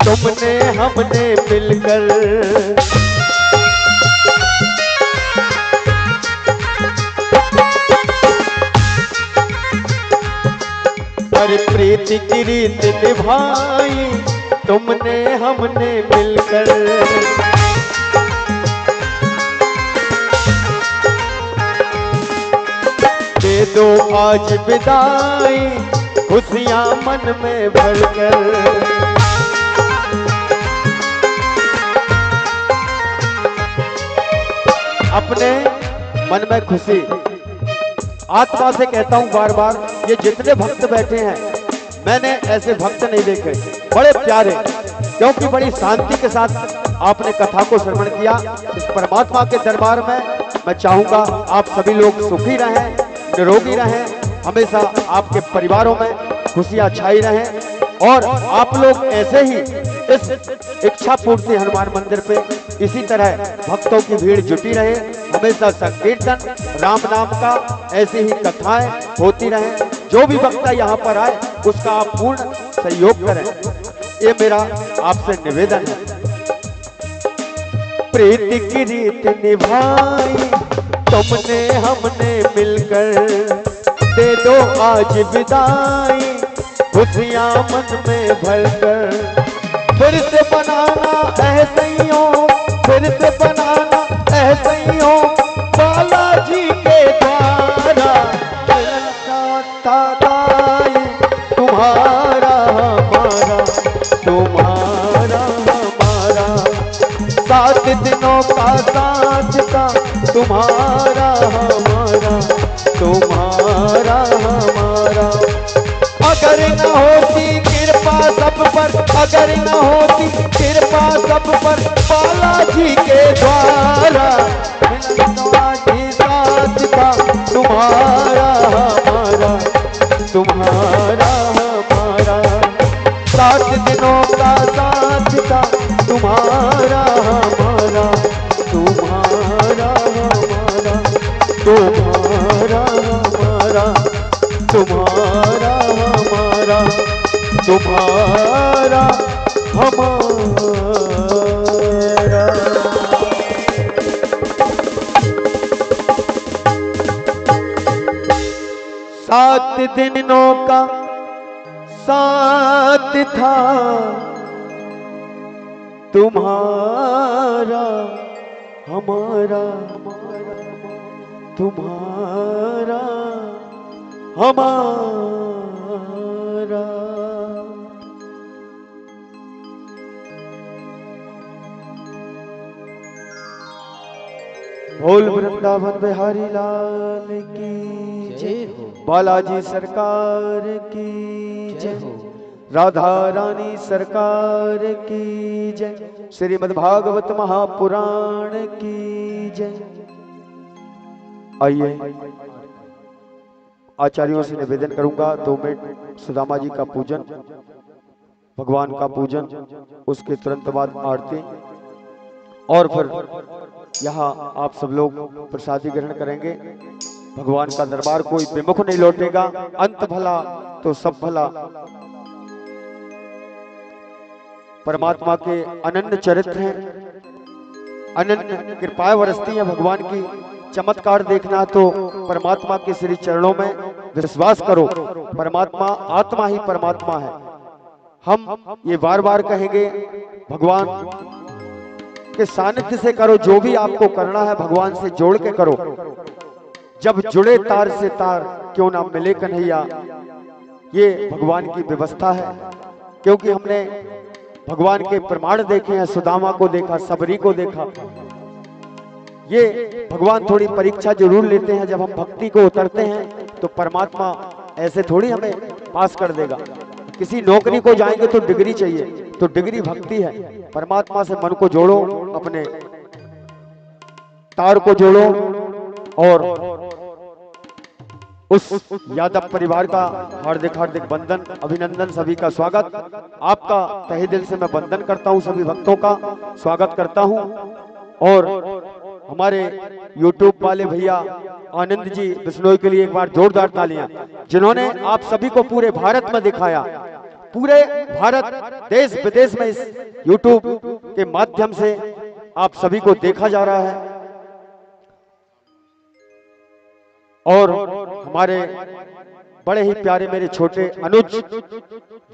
तुमने हमने मिलकर, अरे प्रीत की रीत निभाई तुमने हमने मिलकर। दे दो आज विदाई खुशियां मन में भरकर। अपने मन में खुशी आत्मा से कहता हूं बार बार, ये जितने भक्त बैठे हैं मैंने ऐसे भक्त नहीं देखे, बड़े प्यारे, क्योंकि बड़ी शांति के साथ आपने कथा को श्रवण किया। इस परमात्मा के दरबार में मैं चाहूंगा आप सभी लोग सुखी रहें, निरोगी रहें, हमेशा आपके परिवारों में खुशियां छाई रहें। और आप लोग ऐसे ही इस इच्छा पूर्ति हनुमान मंदिर पे इसी तरह भक्तों की भीड़ जुटी रहे, हमेशा संकीर्तन राम नाम का ऐसी ही कथाएं होती रहें। जो भी वक्ता यहाँ पर आए उसका आप पूर्ण सहयोग करें, ये मेरा आपसे निवेदन है। प्रीत की रीत निभाई तुमने हमने मिलकर, दे दो आज विदाई खुशियां मन में भरकर। फिर से बनाना ऐसैयों, फिर से बनाना ऐसैयों बालाजी के द्वारा। तुम्हारा हमारा, तुम्हारा हमारा। 7 दिनों का साथ था तुम्हारा हमारा, तुम्हारा हमारा। अगर न होती कृपा सब पर, अगर न होती कृपा सब पर बालाजी के द्वारा। बालाजी साथ था तुम्हारा हमारा, तुम्हारा हमारा। 7 दिनों का साथ था तुम्हारा हमारा, तुम्हारा हमारा, तुम्हारा हमारा, तुम्हारा हमारा, तुम्हारा हमारा। 7 दिनों का साथ था तुम्हारा हमारा, तुम्हारा हमारा। बोल वृंदावन बिहारी लाल की जय हो, बालाजी सरकार की जय हो, राधा रानी सरकार की जय, श्रीमद् भागवत महापुराण की जय। आइए आचार्यों से निवेदन करूंगा 2 मिनट सुदामा जी का पूजन, भगवान का पूजन, उसके तुरंत बाद आरती, और फिर यहाँ आप सब लोग प्रसादी ग्रहण करेंगे। भगवान का दरबार कोई विमुख नहीं लौटेगा। अंत भला तो सब भला। परमात्मा के अनन्य चरित्र हैं, अनन्य कृपाएं बरसती हैं भगवान की। चमत्कार देखना तो परमात्मा के श्री चरणों में विश्वास करो। परमात्मा आत्मा ही परमात्मा है। हम ये बार बार कहेंगे, भगवान के सानिध्य से करो जो भी आपको करना है, भगवान से जोड़ के करो। जब जुड़े तार से तार क्यों ना मिले कन्हैया, ये भगवान की व्यवस्था है। क्योंकि हमने भगवान के प्रमाण देखे हैं, सुदामा को देखा, सबरी को देखा। ये भगवान थोड़ी परीक्षा जरूर लेते हैं। जब हम भक्ति को उतरते हैं तो परमात्मा ऐसे थोड़ी हमें पास कर देगा। किसी नौकरी को जाएंगे तो डिग्री चाहिए, तो डिग्री भक्ति है। परमात्मा से मन को जोड़ो, अपने तार को जोड़ो और उस यादव परिवार का हार्दिक हार्दिक वंदन, अभिनंदन, सभी का स्वागत। आपका तहे दिल से मैं वंदन करता हूं, सभी भक्तों का स्वागत करता हूं। और हमारे YouTube वाले भैया आनंद जी बिश्नोई के लिए एक बार जोरदार तालियां, जिन्होंने आप सभी को पूरे भारत में दिखाया। पूरे भारत, देश विदेश में इस YouTube के माध्यम से आप सभी को देखा जा रहा है। और हमारे बड़े ही प्यारे मेरे छोटे अनुज,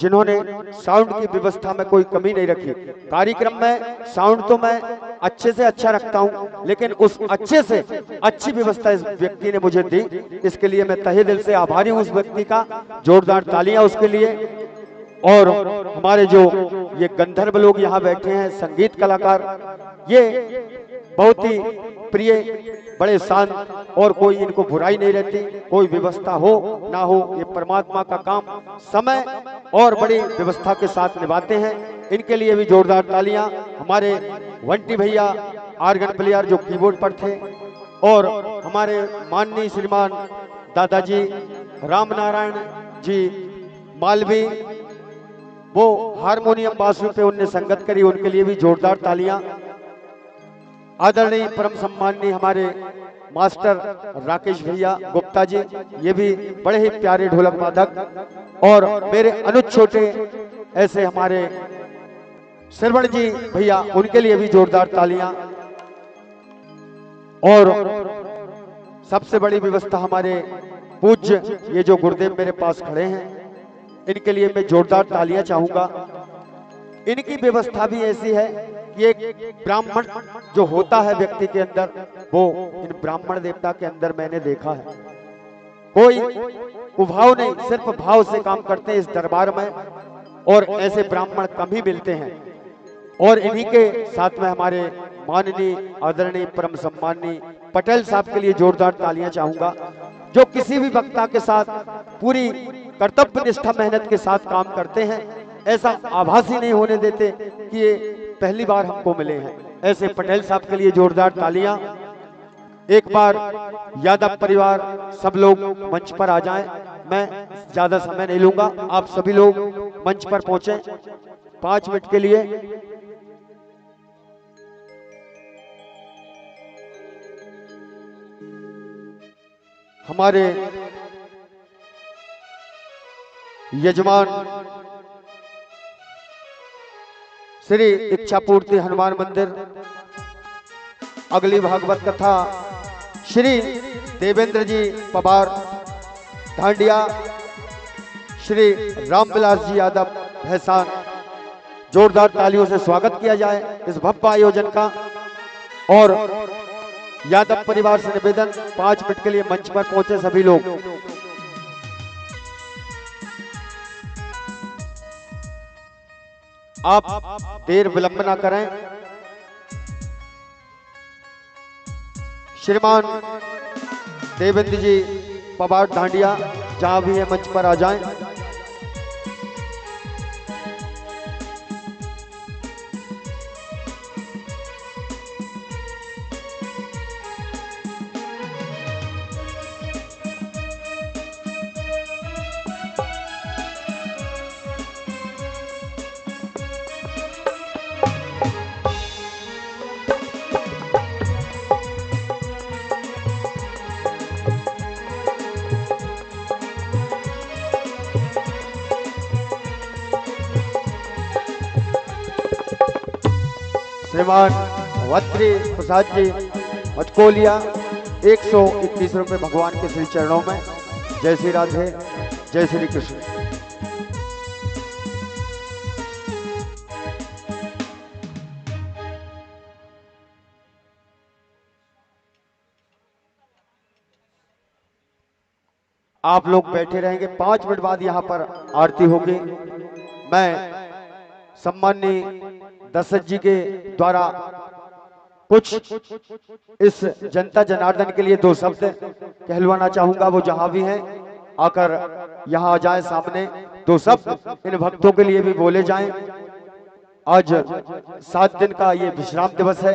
जिन्होंने साउंड की व्यवस्था में कोई कमी नहीं रखी। कार्यक्रम में साउंड तो मैं अच्छे से अच्छा रखता हूं, लेकिन उस अच्छे से अच्छी व्यवस्था इस व्यक्ति ने मुझे दी। इसके लिए मैं तहे दिल से आभारी हूं उस व्यक्ति का। जोरदार तालियां उसके लिए। और हमारे जो ये गंधर्व लोग यहाँ बैठे हैं, संगीत कलाकार, ये बहुत ही प्रिय, बड़े शांत, और कोई इनको बुराई नहीं रहती। कोई व्यवस्था हो ना हो, ये परमात्मा का काम समय और बड़ी व्यवस्था के साथ निभाते हैं। इनके लिए भी जोरदार तालियां। हमारे वंटी भैया आर्गन प्लेयर जो कीबोर्ड पर थे, और हमारे माननीय श्रीमान दादाजी रामनारायण जी मालवी, वो हारमोनियम बांसुरी पे उनने संगत करी, उनके लिए भी जोरदार तालियां। आदरणीय परम सम्माननीय हमारे मास्टर राकेश भैया गुप्ता जी, ये भी बड़े ही प्यारे ढोलक वादक। और मेरे अनुज छोटे ऐसे हमारे श्रवण जी भैया, उनके लिए भी जोरदार तालियां। और सबसे बड़ी व्यवस्था हमारे पूज्य ये जो गुरुदेव मेरे पास खड़े हैं, इनके लिए मैं जोरदार तालियां चाहूंगा। इनकी व्यवस्था भी ऐसी है कि एक ब्राह्मण जो होता है व्यक्ति के अंदर, वो इन ब्राह्मण देवता के अंदर मैंने देखा है। कोई कुभाव नहीं, सिर्फ भाव से काम करते हैं इस दरबार में, और ऐसे ब्राह्मण कम ही मिलते हैं। और इन्हीं के साथ में हमारे माननीय आदरणीय परम सम्माननीय पटेल साहब के लिए जोरदार तालियां चाहूंगा, जो किसी भी वक्ता के साथ पूरी कर्तव्य निष्ठा मेहनत के साथ काम करते हैं। ऐसा आभास ही नहीं होने देते कि ये पहली बार हमको मिले हैं। ऐसे पटेल साहब के लिए जोरदार तालियां। एक बार यादव परिवार सब लोग मंच पर आ जाएं, मैं ज्यादा समय नहीं लूंगा। आप सभी लोग मंच पर पहुंचे 5 मिनट के लिए। हमारे यजमान श्री इच्छापूर्ति हनुमान मंदिर, अगली भागवत कथा श्री देवेंद्र जी पवार ढांडिया, श्री रामविलास जी यादव भैसान। जोरदार तालियों से स्वागत किया जाए इस भव्य आयोजन का। और यादव परिवार से निवेदन, 5 मिनट के लिए मंच पर पहुंचे सभी लोग। आप देर विलंब ना करें। श्रीमान देवेंद्र जी पवार ढांडिया जहां भी है मंच पर आ जाएं। श्रीमान वत्री प्रसाद जी मटकोलिया 121 रुपये भगवान के श्री चरणों में। जय श्री राधे, जय श्री कृष्ण। आप लोग बैठे रहेंगे, 5 मिनट बाद यहाँ पर आरती होगी। मैं सम्माननीय दशरथ जी के द्वारा कुछ इस जनता जनार्दन के लिए 2 शब्द कहलवाना चाहूंगा। वो जहां भी हैं आकर यहाँ आ जाए सामने, 2 शब्द इन भक्तों के लिए भी बोले जाएं। आज 7 दिन का ये विश्राम दिवस है,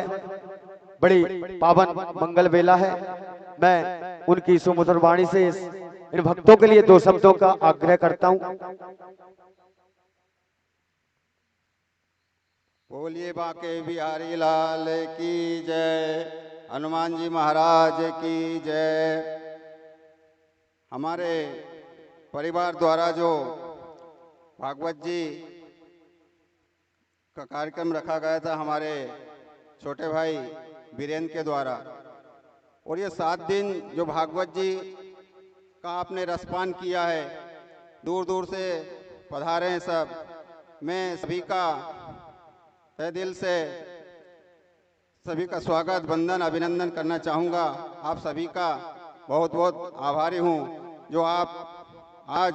बड़ी पावन मंगल बेला है। मैं उनकी सुमधुर वाणी से इन भक्तों के लिए 2 शब्दों का आग्रह करता हूं। बोलिए बांके बिहारी लाल की जय, हनुमान जी महाराज की जय। हमारे परिवार द्वारा जो भागवत जी का कार्यक्रम रखा गया था हमारे छोटे भाई वीरेंद्र के द्वारा, और ये 7 दिन जो भागवत जी का आपने रसपान किया है, दूर दूर से पधारे हैं सब। मैं सभी का तहे दिल से सभी का स्वागत, वंदन, अभिनंदन करना चाहूँगा। आप सभी का बहुत बहुत आभारी हूँ जो आप आज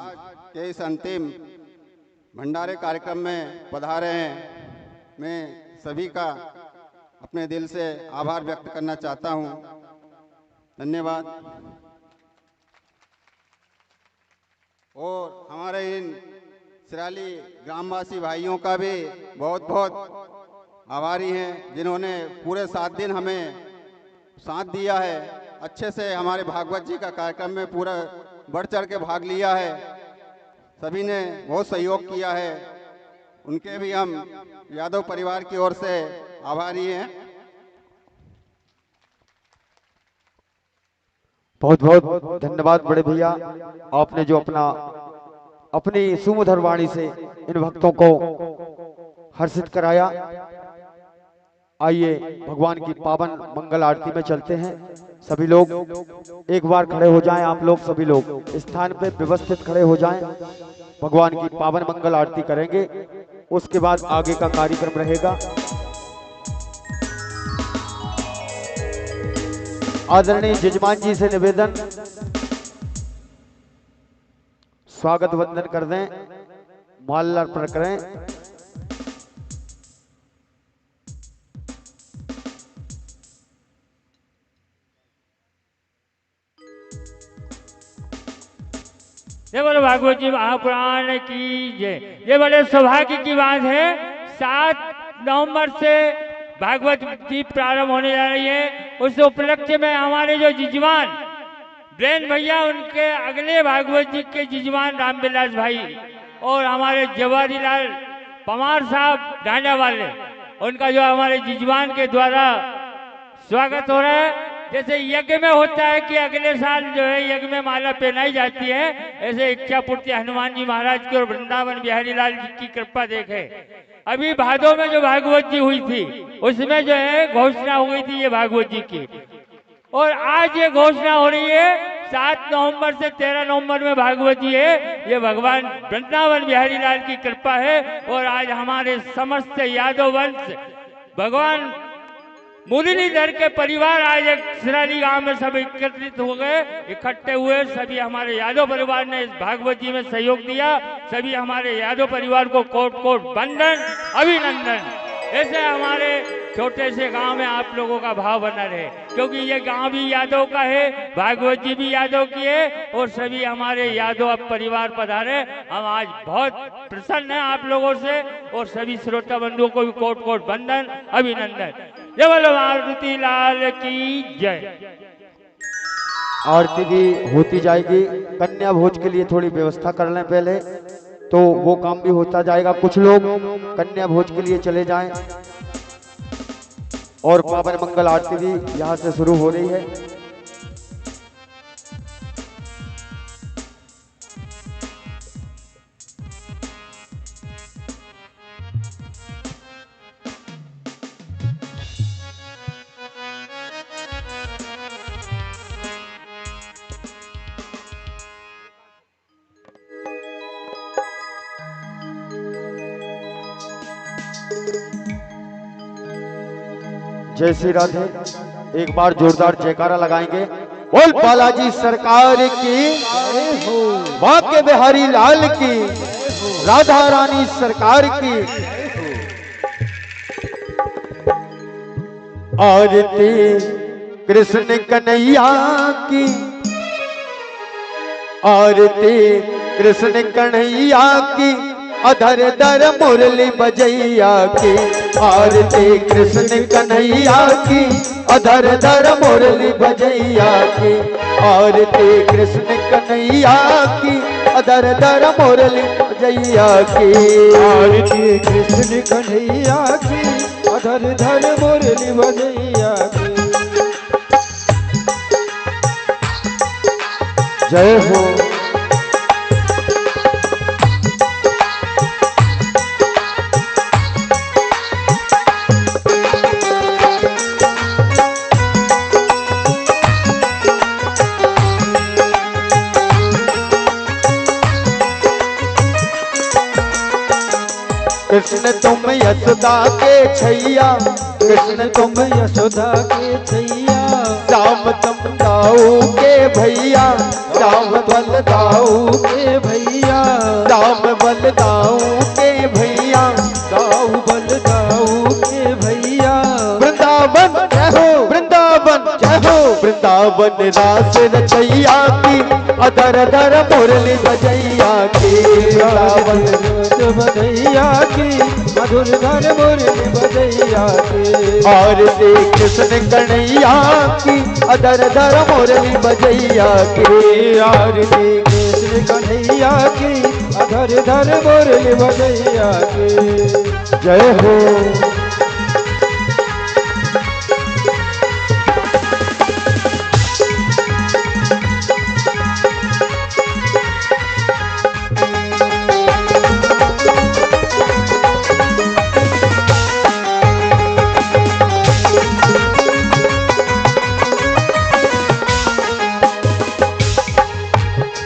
के इस अंतिम भंडारे कार्यक्रम में पधारे हैं। मैं सभी का अपने दिल से आभार व्यक्त करना चाहता हूँ। धन्यवाद। और हमारे इन सिराली ग्रामवासी भाइयों का भी बहुत बहुत आभारी हैं जिन्होंने पूरे 7 दिन हमें साथ दिया है। अच्छे से हमारे भागवत जी का कार्यक्रम में पूरा बढ़ चढ़ के भाग लिया है। सभी ने बहुत सहयोग किया है, उनके भी हम यादव परिवार की ओर से आभारी हैं। बहुत बहुत धन्यवाद बड़े भैया, आपने जो अपनी सुमधुर वाणी से इन भक्तों को हर्षित कराया। आइए भगवान की पावन मंगल आरती में चलते हैं। सभी लोग एक बार खड़े हो जाएं, आप लोग सभी लोग स्थान पे व्यवस्थित खड़े हो जाएं। भगवान की पावन मंगल आरती करेंगे, उसके बाद आगे का कार्यक्रम रहेगा। आदरणीय जजमान जी से निवेदन, स्वागत वंदन कर दें, माल्यार्पण अर्पण करें। ये बोलो भागवत जी महापुराण की जय। ये बड़े सौभाग्य की बात है, 7 नवंबर से भागवत जी प्रारंभ होने जा रही है। उस उपलक्ष्य में हमारे जो जिजमान ब्रेन भैया, उनके अगले भागवत जी के जिजमान रामविलास भाई और हमारे जवाहरी लाल पवार साहब डांडा वाले, उनका जो हमारे जिजमान के द्वारा स्वागत हो रहा है। जैसे यज्ञ में होता है कि अगले साल जो है यज्ञ में माला पहनाई जाती है, ऐसे इच्छा पूर्ति हनुमान जी महाराज की और वृंदावन बिहारी लाल जी की कृपा देखे। अभी भादों में जो भागवत जी हुई थी उसमें जो है घोषणा हो गई थी ये भागवत जी की, और आज ये घोषणा हो रही है 7 नवंबर से 13 नवंबर में भागवत जी है। ये भगवान वृंदावन बिहारी लाल की कृपा है। और आज हमारे समस्त यादव वंश भगवान मुरलीधर के परिवार आज एक सिराली गांव में सब एकत्रित हो गए, इकट्ठे हुए। सभी हमारे यादव परिवार ने इस भागवत जी में सहयोग दिया। सभी हमारे यादव परिवार को कोट कोट वंदन, अभिनंदन। ऐसे हमारे छोटे से गांव में आप लोगों का भाव बना रहे, क्योंकि ये गांव भी यादव का है, भागवत जी भी यादव की है, और सभी हमारे यादव परिवार पधारे। हम आज बहुत प्रसन्न हैं आप लोगों से, और सभी श्रोता बंधुओं को भी कोट कोट वंदन, अभिनंदन। जय बोलो मारुति लाल की जय। आरती भी होती जाएगी। कन्या भोज के लिए थोड़ी व्यवस्था कर लें पहले, तो वो काम भी होता जाएगा। कुछ लोग कन्या भोज के लिए चले जाएं, और पावन मंगल आरती भी यहाँ से शुरू हो रही है। जय श्री राधे। एक बार जोरदार जयकारा लगाएंगे। बोल बालाजी सरकार की, वाक्य बिहारी लाल की, राधा रानी सरकार की। आरती कृष्ण कन्हैया की, आरती कृष्ण कन्हैया की, अधर दर मुरली बजैया की। आरती कृष्ण कन्हैया की, अधर दर मुरली बजैया की। आरती कृष्ण कन्हैया की, अधर दर मुरली बजैया की। आरती कृष्ण कन्हैया की, अधर धर मुरली बजैया की। जय हो। कृष्ण तुम यशोदा के छैया, कृष्ण तुम यशोदा के छैया। श्याम तुम दाऊ के भैया, श्याम बल दाऊ के भैया, श्याम बल दाऊ के भैया। दाऊ बल दाऊ के भैया। वृंदावन जय हो, वृंदावन जय हो। वृंदावन रास रचैया की, अधर धर मुरली बजैया की। वृंदावन बजैया की, मधुर धर मुरली बजैया की। आरती कृष्ण कन्हैया की, अधर धर मुरली बजैया की। आरती कृष्ण कन्हैया की, अधर धर मुरली बजैया की। जय हो।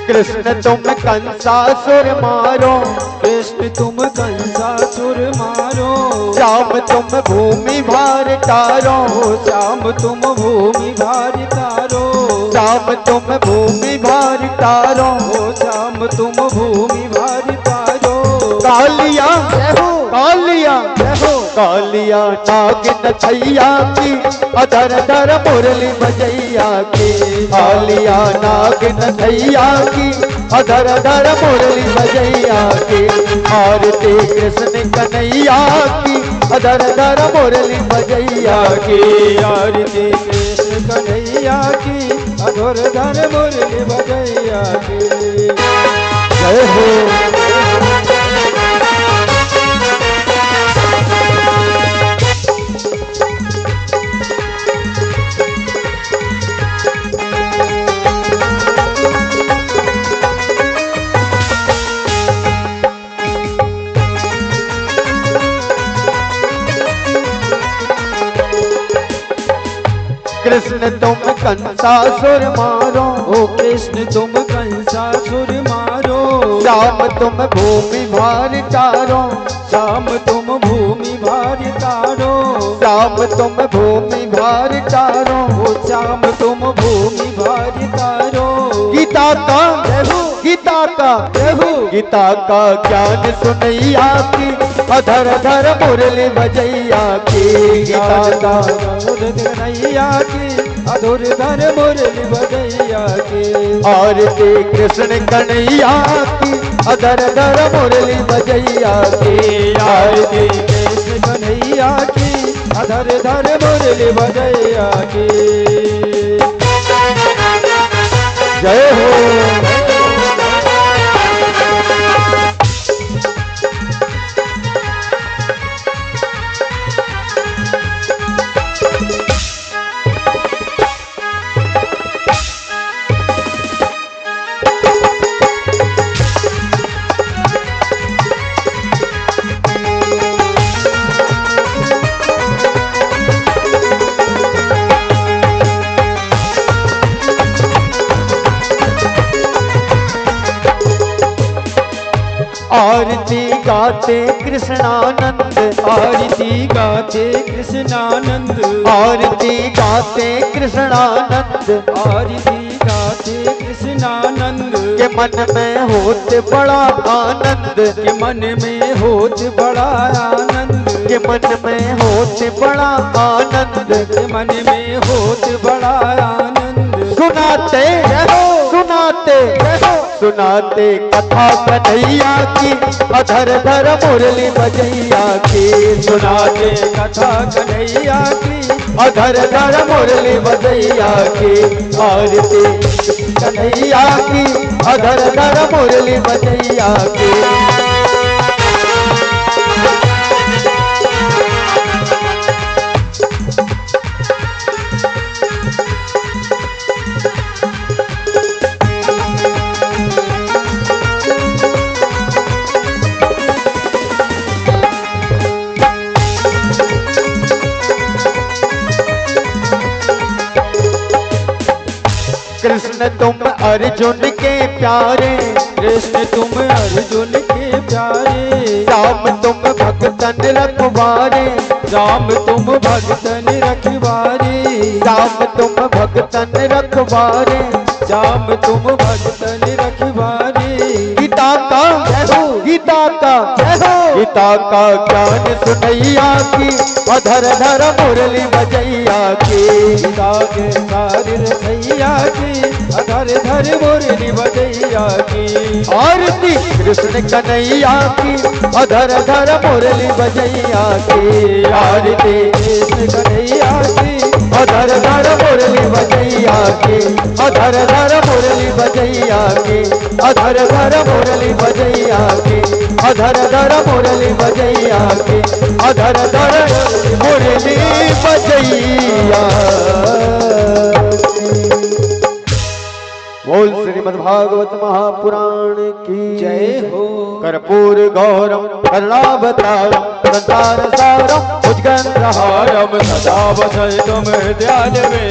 कृष्ण तुम कंसासुर मारो, कृष्ण तुम कंसासुर मारो। श्याम तुम भूमि भार तारो, श्याम तुम भूमि भार तारो। श्याम तुम भूमि भार तारो। श्याम तुम भूमि भार तारो। कालिया जय हो, कालिया जय हो। कालिया नागिन छैया की, अधर धर मुरली बजैया की। कालिया नागिन छैया की, अधर धर मुरली बजैया की। आरती कृष्ण कन्हैया की, अधर धर मुरली बजैया की। आरती कृष्ण कन्हैया की, अधर धर मुरली बजैया की। जय हो। कृष्ण तुम कंसासुर मारो, ओ कृष्ण तुम कंसासुर मारो। श्याम तुम भूमि भार तारो। श्याम तुम भूमि भार तारो। श्याम तुम भूमि भार तारो। ओ श्याम तुम भूमि भार तारो। गीता का जय हो, गीता का जय हो। गीता का ज्ञान सुनैया की, अधर धर मुरली बजैया की। गीता का कन्हैया की, अधुर धर मुरली बजैया की। आरती कृष्ण कन्हैया की, अधर धर मुरली बजैया की। आरती कृष्ण कन्हैया की, अधर धर मुरली बजैया की। जय हो। आरती गाते कृष्णानंद, आरती गाते कृष्णानंद, आरती गाते कृष्णानंद, आरती गाते कृष्णानंद, के मन में होते बड़ा आनंद, के मन में होत बड़ा आनंद, के मन में होते बड़ा आनंद, के मन में होत बड़ा आनंद। सुनाते सुनाते सुनाते कथा कन्हैया की, अधर धर मुरली बजैया की, सुनाते कथा कन्हैया की, अधर धर मुरली बजैया की, आरती कन्हैया की, अधर धर मुरली बजैया की। कृष्ण तुम अर्जुन के प्यारे, कृष्ण तुम अर्जुन के प्यारे, राम तुम भक्तन रखवारे, राम तुम भक्तन रखवारे, राम तुम भक्तन रखवारे, राम तुम भक्तन रखवारे। गीता का गीता का गीता का ज्ञान सुनैया की, अधर धर मुरली बजैया की, गीता के सार रसैया की, अधर धर मुरली बजैया की। आरती कृष्ण कन्हैया की, अधर धर मुरली बजैया की, आरती कृष्ण कन्हैया की, अधर धर मुरली बजैया की, अधर धर मुरली बजैया की, अधर धर मुरली बजैया की, अधर धर मुरली बजैया की, अधर धर मुरली बजैया की। बोल श्रीमद् भागवत महापुराण की जय हो। कर्पूर गौरम करुणावतारम संसार सारम भुजगंधहारम सदा वसैतम हृदयालये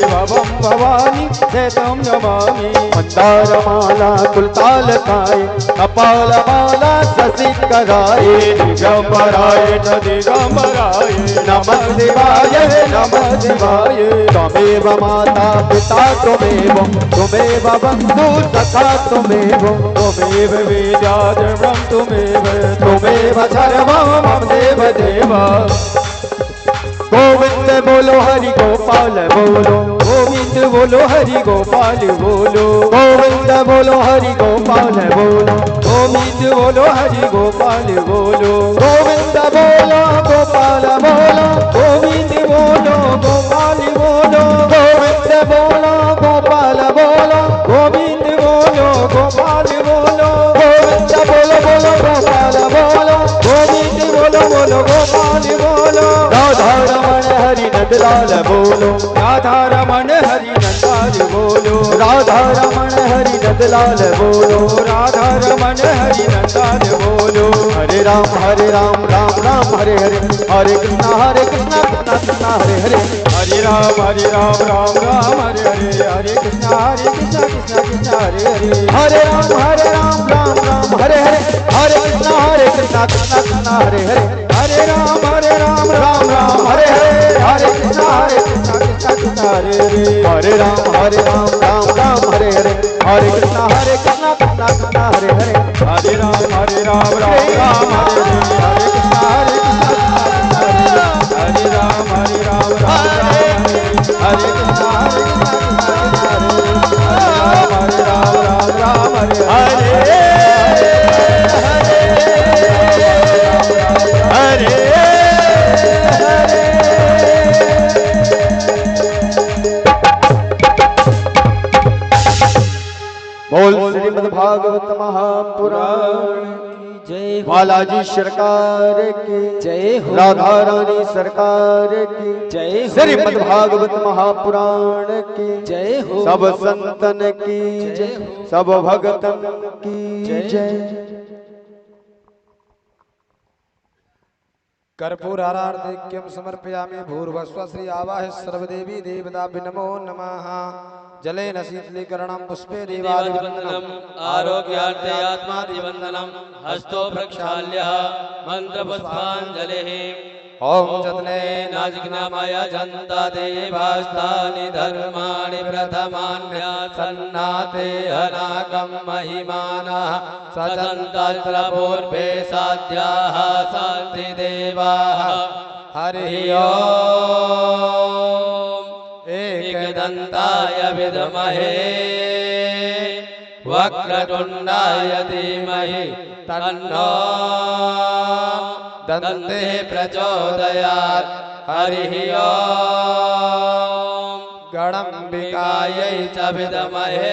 भवं भवानी चैतं नमामि। मंदारमाला कुलतालकाय कपालमाला शशिकराय दिगंबराय च दिगंबराय नमः शिवाय नमः शिवाय। त्वमेव माता पिता त्वमेव बंधु सखा त्वमेव वेदाद्रवं त्वमेव सर्वं मम देव देव। गोविंद बोलो हरि गोपाल बोलो, गोविंद बोलो हरि गोपाल बोलो, गोविंद बोलो हरि गोपाल बोलो, गोविंद बोलो हरि गोपाल बोलो, गोविंद बोलो गोपाल बोलो, गोविंद बोलो गोपाल बोलो, गोविंद बोलो गोपाल बोलो, गोविंद बोलो गोपाल बोलो, गोविंद बोलो बोलो गोपाल बोलो, गोविंद बोलो बोलो गोपाल बोलो। राधा रमण हरि नंदलाल बोलो, राधा रमण हरि नंदलाल बोलो, राधा रमण हरि नंदलाल बोलो, राधा रमण हरि नंदलाल बोलो। हरे राम राम राम हरे हरे, हरे कृष्णा कृष्णा कृष्णा हरे हरे, हरे राम राम राम हरे हरे, हरे कृष्णा कृष्णा कृष्णा हरे हरे, हरे राम राम हरे हरे, हरे कृष्णा कृष्णा हरे हरे, हरे राम राम हरे हरे, हरे कृष्णा कृष्णा कृष्णा हरे हरे, हरे राम राम हरे हरे, हरे कृष्णा कृष्णा हरे हरे, हरे राम राम राम हरे हरे, हरे कृष्णा हरे राम राम हरे कृष्णा हरे राम हरे हरे। बोल श्रीमद् भागवत महापुराण की जय, बालाजी सरकार की जय हो, राधा रानी सरकार की जय हो, श्रीमद् भागवत महापुराण की जय हो, सब संतन की जय, सब भगतन की जय। कर्पूरारार्धक्यं समर्पयामि भूर्भस्व श्री आवाह सर्वदेवी देवताभ्यो नमो नमः जलेन शीतलीकरणं पुष्पे देवादिवन्दनम् आरोग्यार्थे आत्मादिवन्दनम् हस्तो प्रक्षाल्य मन्त्रपुष्पाञ्जलिः ओम जतने नाजिज्ञामय जन्ता देवास्तानि धर्माणि प्रथमान्यासन्नाते अनागं महिमानः सजन्तत्र पूर्वे साध्याः सन्ति देवाः हरिः ओम् एकदन्ताय विद्महे वक्रतुण्डाय धीमहि तन्नो दन्ते प्रचोदयात् हरिः ओम् गणम्बिकायै च विद्महे